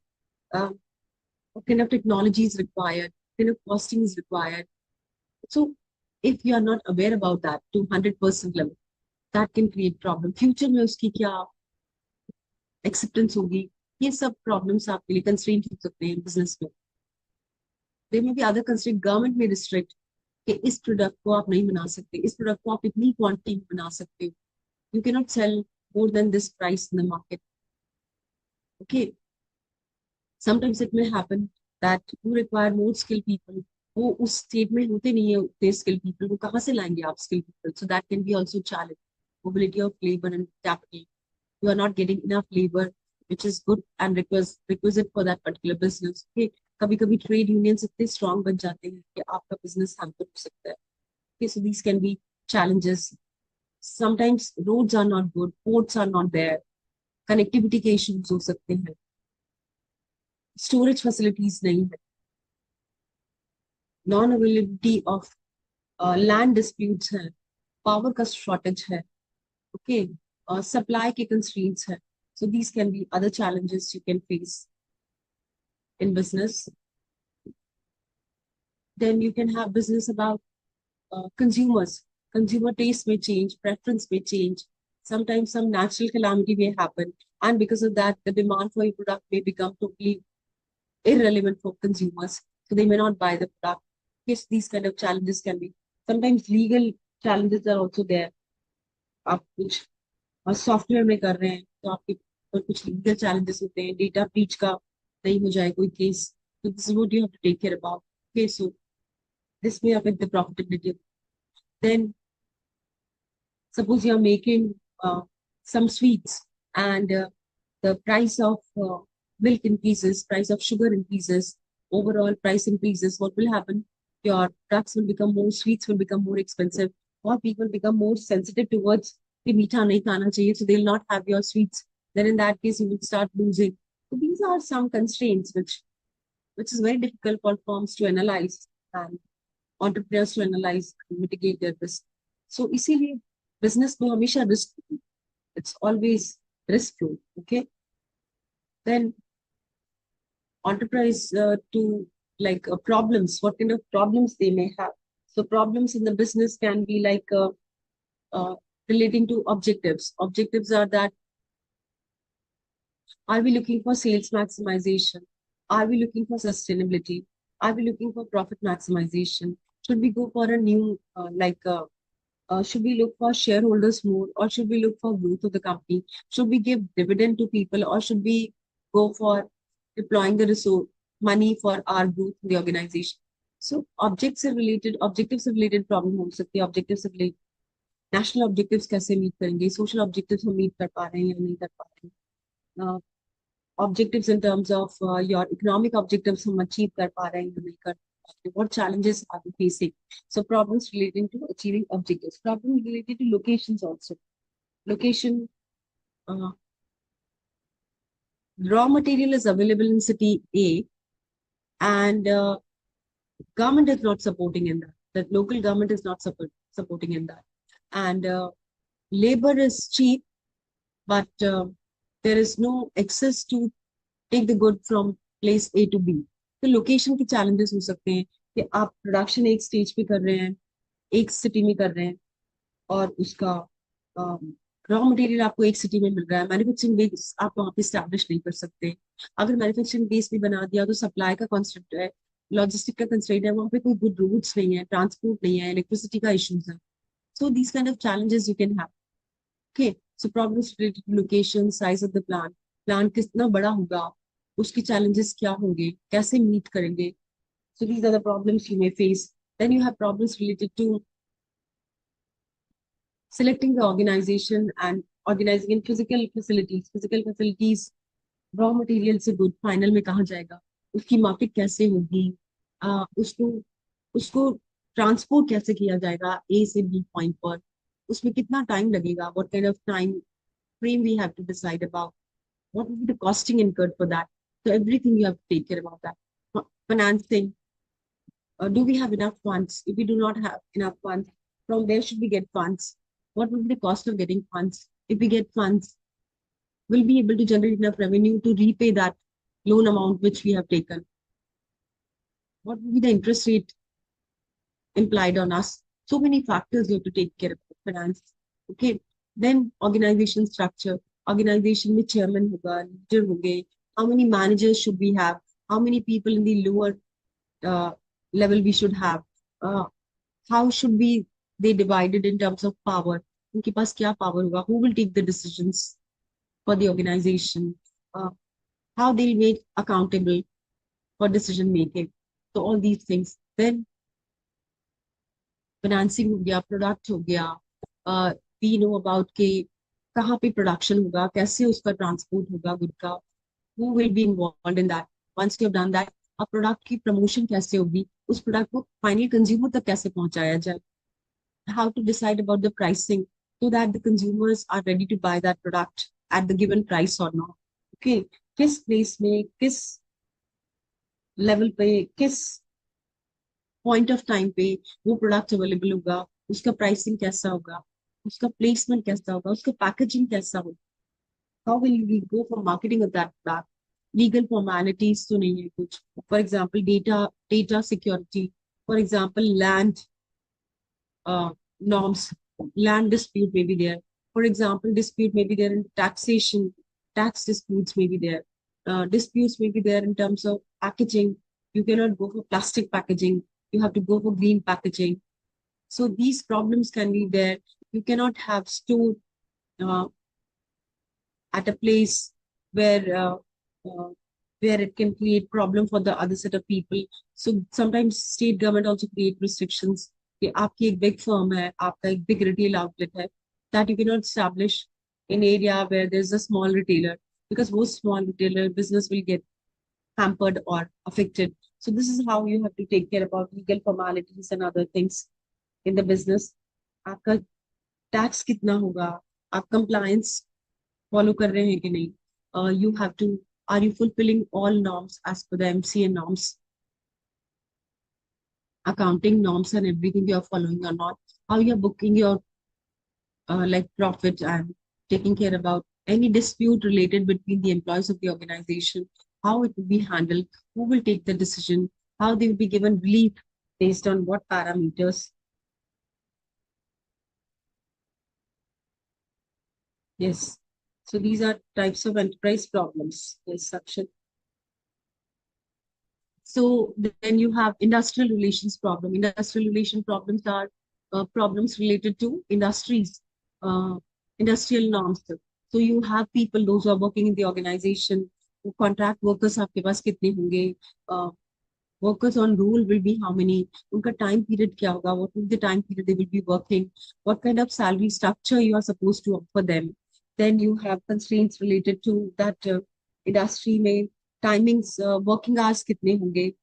what kind of technology is required, what kind of costing is required. So if you are not aware about that to 100% level, that can create problem. Future में उसकी क्या acceptance होगी, ये सब प्रॉब्लम्स आपके लिए कंस्ट्रेंट हो सकते हैं बिजनेस में. There may be other constraint. Government में रिस्ट्रिक्ट कि इस प्रोडक्ट को आप नहीं बना सकते, इस प्रोडक्ट को आप इतनी क्वांटिटी में बना सकते हो. You cannot sell more than this price in the market. Okay. Sometimes it may happen that you require more skilled people. वो उस स्टेट में होते नहीं है उतने skilled people. वो कहाँ से लाएंगे आप skilled people? So that can be also challenge. Mobility of labor and capital. You are not getting enough labor, which is good and requisite for that particular business. Okay. कभी कभी trade unions इतने strong बन जाते हैं कि आपका business hamper हो सकता है. Okay, so these can be challenges. Sometimes roads are not good, ports are not there, connectivity के issues हो सकते हैं, storage facilities नहीं है, non availability of land disputes है, power का shortage है, okay, supply के constraints है. So these can be other challenges you can face in business. Then you can have business about consumers. Consumer taste may change, preference may change. Sometimes some natural calamity may happen, and because of that, the demand for your product may become totally irrelevant for consumers, so they may not buy the product. Yes, these kind of challenges can be. Sometimes legal challenges are also there. आप कुछ software में कर रहे हैं तो आपके ऊपर कुछ लीगल challenges होते हैं, डेटा ब्रीच का नहीं हो जाए कोई case, so this is what you have to take care about. Okay, so this may affect the profitability. Then suppose you are making some sweets, and the price of milk increases, price of sugar increases, overall price increases. What will happen? Your products will become more, sweets will become more expensive, or people become more sensitive towards the meetha nahi khana chahiye, so they'll not have your sweets. Then in that case, you will start losing. So these are some constraints which is very difficult for firms to analyze and entrepreneurs to analyze and mitigate their risk. So इसीलिए business में हमेशा risk, it's always riskful. Okay. Then enterprise to like problems, what kind of problems they may have. So problems in the business can be like uh, relating to objectives. Objectives are that, are we looking for sales maximization? Are we looking for sustainability? Are we looking for profit maximization? Should we go for a new should we look for shareholders more, or should we look for growth of the company? Should we give dividend to people, or should we go for deploying the resource money for our growth in the organization? So objectives से related problem हो सकती है. Objectives से related national objectives कैसे meet करेंगे, social objectives हम meet कर पा रहे हैं या नहीं कर पा रहे हैं, objectives in terms of your economic objectives हम achieve कर पा रहे हैं या नहीं कर पा रहे हैं, what challenges are we facing. So problems relating to achieving objectives. Problems related to locations also. Location, uh, raw material is available in city A, and government is not supporting in that. The local government is not supporting in that, and labor is cheap, but there is no access to take the good from place A to B. तो location के challenges हो सकते हैं कि आप production एक stage पे कर रहे हैं, एक सिटी में कर रहे हैं, और उसका रॉ मटेरियल आपको एक सिटी में मिल रहा है, मैन्युफैक्चरिंग बेस आप वहाँ पे स्टैब्लिश नहीं कर सकते। अगर मैन्युफैक्चरिंग बेस भी बना दिया तो सप्लाई का कॉन्सेप्ट है, लॉजिस्टिक का कंस्ट्रेंट है, वहाँ पे कोई गुड रूट्स नहीं है, ट्रांसपोर्ट नहीं है, इलेक्ट्रिसिटी का इश्यूज है। So these kind of challenges you can have. Okay, so problems related to location, size of the plant, plant कितना बड़ा होगा, उसकी challenges क्या होंगे, कैसे meet करेंगे. So these are the problems you may face. Then you have problems related to selecting the organization and organizing in physical facilities. Physical facilities, raw material से good final में कहाँ जाएगा, उसकी market कैसे होगी, उसको उसको ट्रांसपोर्ट कैसे किया जाएगा ए से बी पॉइंट पर, उसमें कितना टाइम लगेगा, what kind of time frame we have to decide about, what will be the costing incurred for that. So everything you have to take care about that. Financing, do we have enough funds? If we do not have enough funds, from where should we get funds? What will be the cost of getting funds? If we get funds, will be able to generate enough revenue to repay that loan amount which we have taken? What will be the interest rate implied on us? So many factors you have to take care of finance. Okay. Then organization structure. Organization with chairman hoga, leader hoge. How many managers should we have? How many people in the lower level we should have? How should be they divided in terms of power? उनके पास क्या power होगा? Who will take the decisions for the organization? How they'll make accountable for decision making? So all these things. Then financing हो गया, product हो गया, we know about के कहाँ पे प्रोडक्शन होगा, कैसे उसका ट्रांसपोर्ट होगा गुड का, who will be involved in that, once you have done that, अब प्रोडक्ट की प्रमोशन कैसे होगी, उस प्रोडक्ट को फाइनल कंज्यूमर तक कैसे पहुंचाया जाए, how to decide about the pricing so that the consumers are ready to buy that product at the given price or not. Okay, किस प्लेस में, किस लेवल पे, किस पॉइंट ऑफ टाइम पे वो प्रोडक्ट अवेलेबल होगा, उसका प्राइसिंग कैसा होगा, उसका प्लेसमेंट कैसा होगा, उसका पैकेजिंग कैसा होगा, how will we go for marketing of that product. Legal formalities तो नहीं है कुछ, for example data security, for example land norms, land dispute may be there. For example, dispute may be there in taxation, tax disputes may be there. Disputes may be there in terms of packaging. You cannot go for plastic packaging. You have to go for green packaging. So these problems can be there. You cannot have store uh, at a place uh, where it can create problem for the other set of people. So sometimes state government also create restrictions. कि आपकी एक big firm है, आपका एक big retail outlet है, that you cannot establish in area where there's a small retailer, because most small retailer business will get hampered or affected. So this is how you have to take care about legal formalities and other things in the business. आपका tax कितना होगा, आप compliance follow कर रहे हैं कि नहीं, you have to, are you fulfilling all norms as per the MCA norms, accounting norms and everything you are following or not, how you are booking your like profit and taking care about any dispute related between the employees of the organization, how it will be handled, who will take the decision, how they will be given relief based on what parameters. Yes. So these are types of enterprise problems. Yes, Sakshat. So then you have industrial relations problem. Industrial relation problems are problems related to industries, uh, industrial norms. So you have people, those who are working in the organization, contract workers आपके पास कितने होंगे, workers on rule will be how many, उनका time period क्या होगा, what will be the time period they will be working, what kind of salary structure you are supposed to offer them. Then you have constraints related to that industry में timings, working hours कितने होंगे,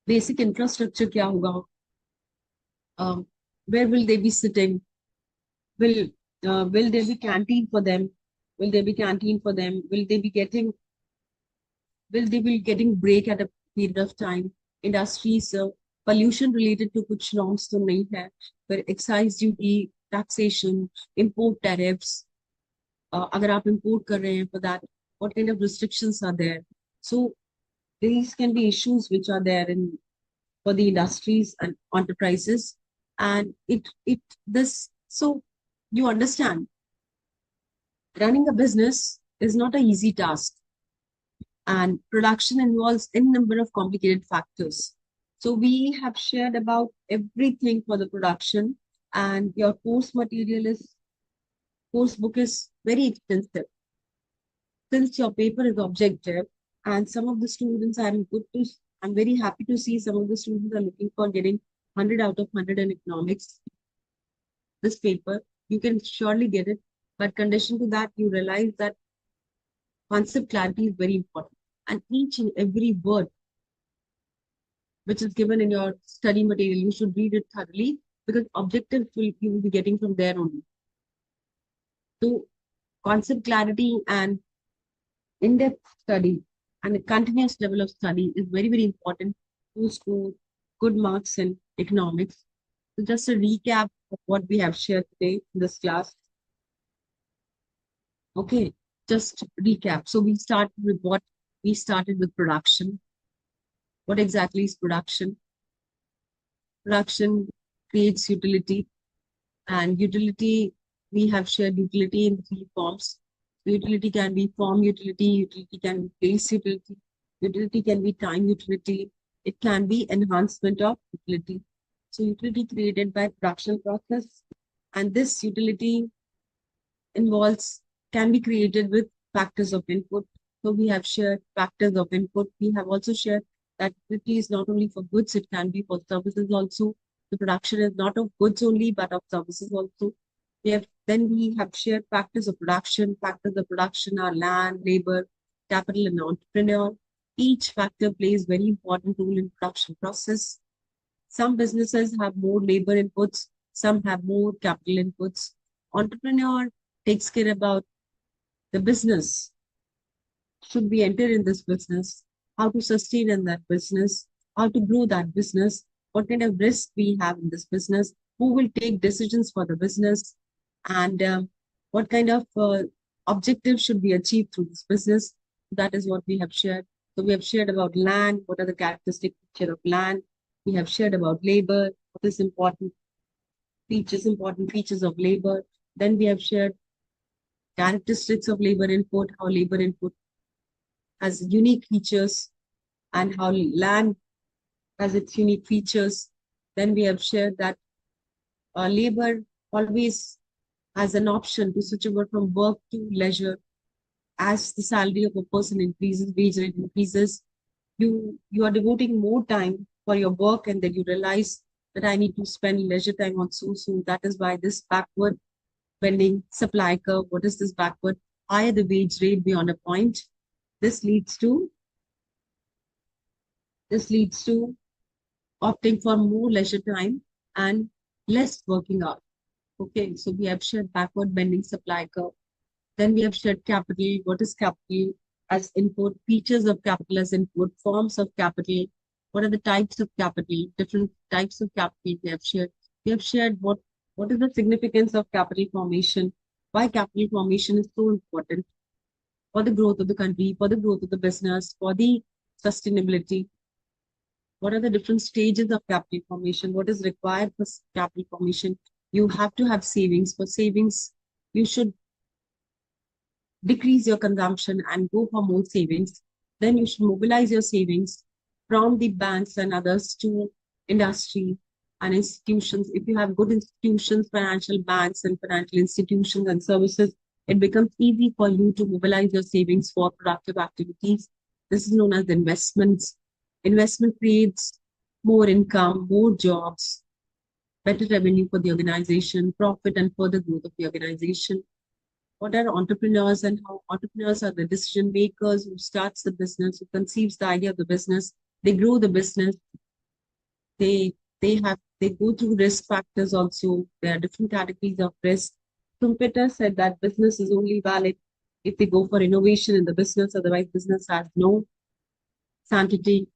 basic infrastructure क्या होगा, where will they be sitting, will Will there be canteen for them? Will there be canteen for them? Will they be getting break at a period of time? Industries, pollution related to कुछ norms तो नहीं है, पर excise duty, taxation, import tariffs, अगर आप import कर रहे हैं, for that, what kind of restrictions are there? So these can be issues which are there in for the industries and enterprises, and it this so you understand running a business is not an easy task, and production involves n number of complicated factors. So we have shared about everything for the production, and your course book is very extensive. Since your paper is objective, and some of the students I'm very happy to see some of the students are looking for getting 100 out of 100 in economics. This paper, you can surely get it, but condition to that, you realize that concept clarity is very important, and each and every word which is given in your study material, you should read it thoroughly, because objectives you will be getting from there only. So concept clarity and in-depth study and a continuous level of study is very, very important to score good marks in economics. So just a recap of what we have shared today in this class. Okay, just recap. So we started with production. What exactly is production? Production creates utility, and utility, we have shared utility in three forms. Utility can be form utility, utility can be place utility, utility can be time utility, it can be enhancement of utility. So utility created by production process, and this utility can be created with factors of input. So we have shared factors of input. We have also shared that utility is not only for goods, it can be for services also. The production is not of goods only, but of services also. We have shared factors of production. Factors of production are land, labor, capital, and entrepreneur. Each factor plays very important role in production process. Some businesses have more labor inputs, some have more capital inputs. Entrepreneur takes care about the business. Should we enter in this business? How to sustain in that business? How to grow that business? What kind of risk we have in this business? Who will take decisions for the business? And what kind of objectives should be achieved through this business? That is what we have shared. So we have shared about land. What are the characteristic feature of land? We have shared about labor. What is important features of labor. Then we have shared characteristics of labor input, how labor input has unique features, and how land has its unique features. Then we have shared that labor always has an option to switch over from work to leisure. As the salary of a person increases, wage rate increases, you are devoting more time for your work, and then you realize that I need to spend leisure time also. So that is why this backward bending supply curve. What is this backward? Higher the wage rate beyond a point. This leads to opting for more leisure time and less working hours. Okay, so we have shared backward bending supply curve. Then we have shared capital. What is capital as input? Features of capital as input, forms of capital. What are the types of capital? Different types of capital we have shared. We have shared what is the significance of capital formation, why capital formation is so important for the growth of the country, for the growth of the business, for the sustainability. What are the different stages of capital formation? What is required for capital formation? You have to have savings. For savings, you should decrease your consumption and go for more savings. Then you should mobilize your savings from the banks and others to industry and institutions. If you have good institutions, financial banks and financial institutions and services, it becomes easy for you to mobilize your savings for productive activities. This is known as investments. Investment creates more income, more jobs, better revenue for the organization, profit and further growth of the organization. What are entrepreneurs, and how entrepreneurs are the decision makers who starts the business, who conceives the idea of the business, they grow the business, they go through risk factors also. There are different categories of risk. Schumpeter said that business is only valid if we go for innovation in the business, otherwise business has no sanctity.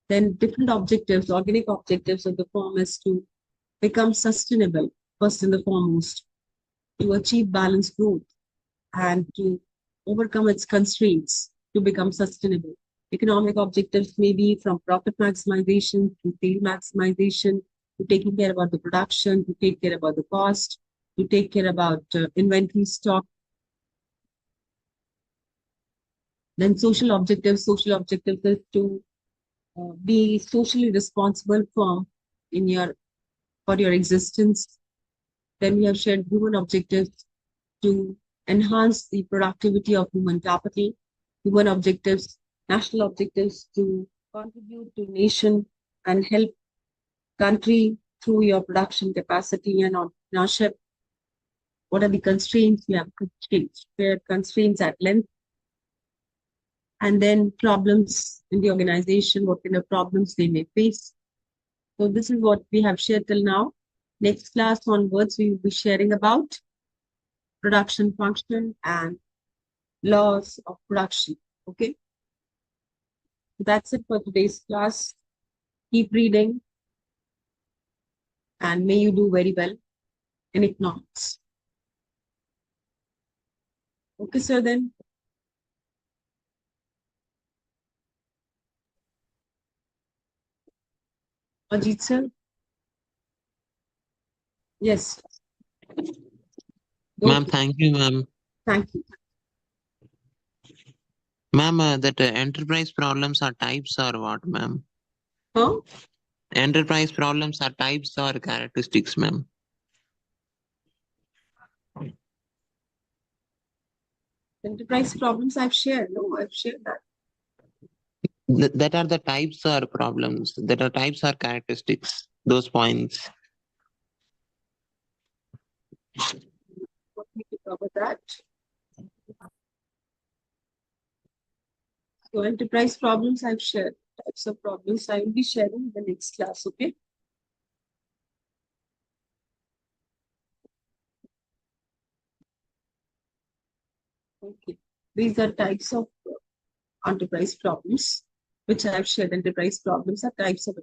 Then different objectives, organic objectives of the firm is to become sustainable, first and the foremost, to achieve balanced growth and to overcome its constraints to become sustainable. Economic objectives may be from profit maximization to sale maximization, to taking care about the production, to take care about the cost, to take care about inventory stock. Then social objectives is to be socially responsible in your for your existence. Then we have shared human objectives to enhance the productivity of human capital, human objectives, national objectives to contribute to nation and help country through your production capacity and entrepreneurship. What are the constraints? We have constraints. There are constraints at length. And then problems in the organization, what kind of problems they may face. So this is what we have shared till now. Next class onwards, we will be sharing about production function and laws of production. Okay. That's it for today's class. Keep reading and may you do very well in economics. Okay, sir, then. Ajit, sir. Yes. Ma'am, Okay. thank you, ma'am. Thank you. Ma'am, that enterprise problems are types or what, ma'am? Huh? Enterprise problems are types or characteristics, ma'am? Enterprise problems I've shared. No, I've shared that. That are the types or problems. That are types or characteristics. Those points. Want me to cover that? So enterprise problems I've shared. Types of problems I will be sharing in the next class. Okay. Okay. These are types of enterprise problems, which I have shared. Enterprise problems are types of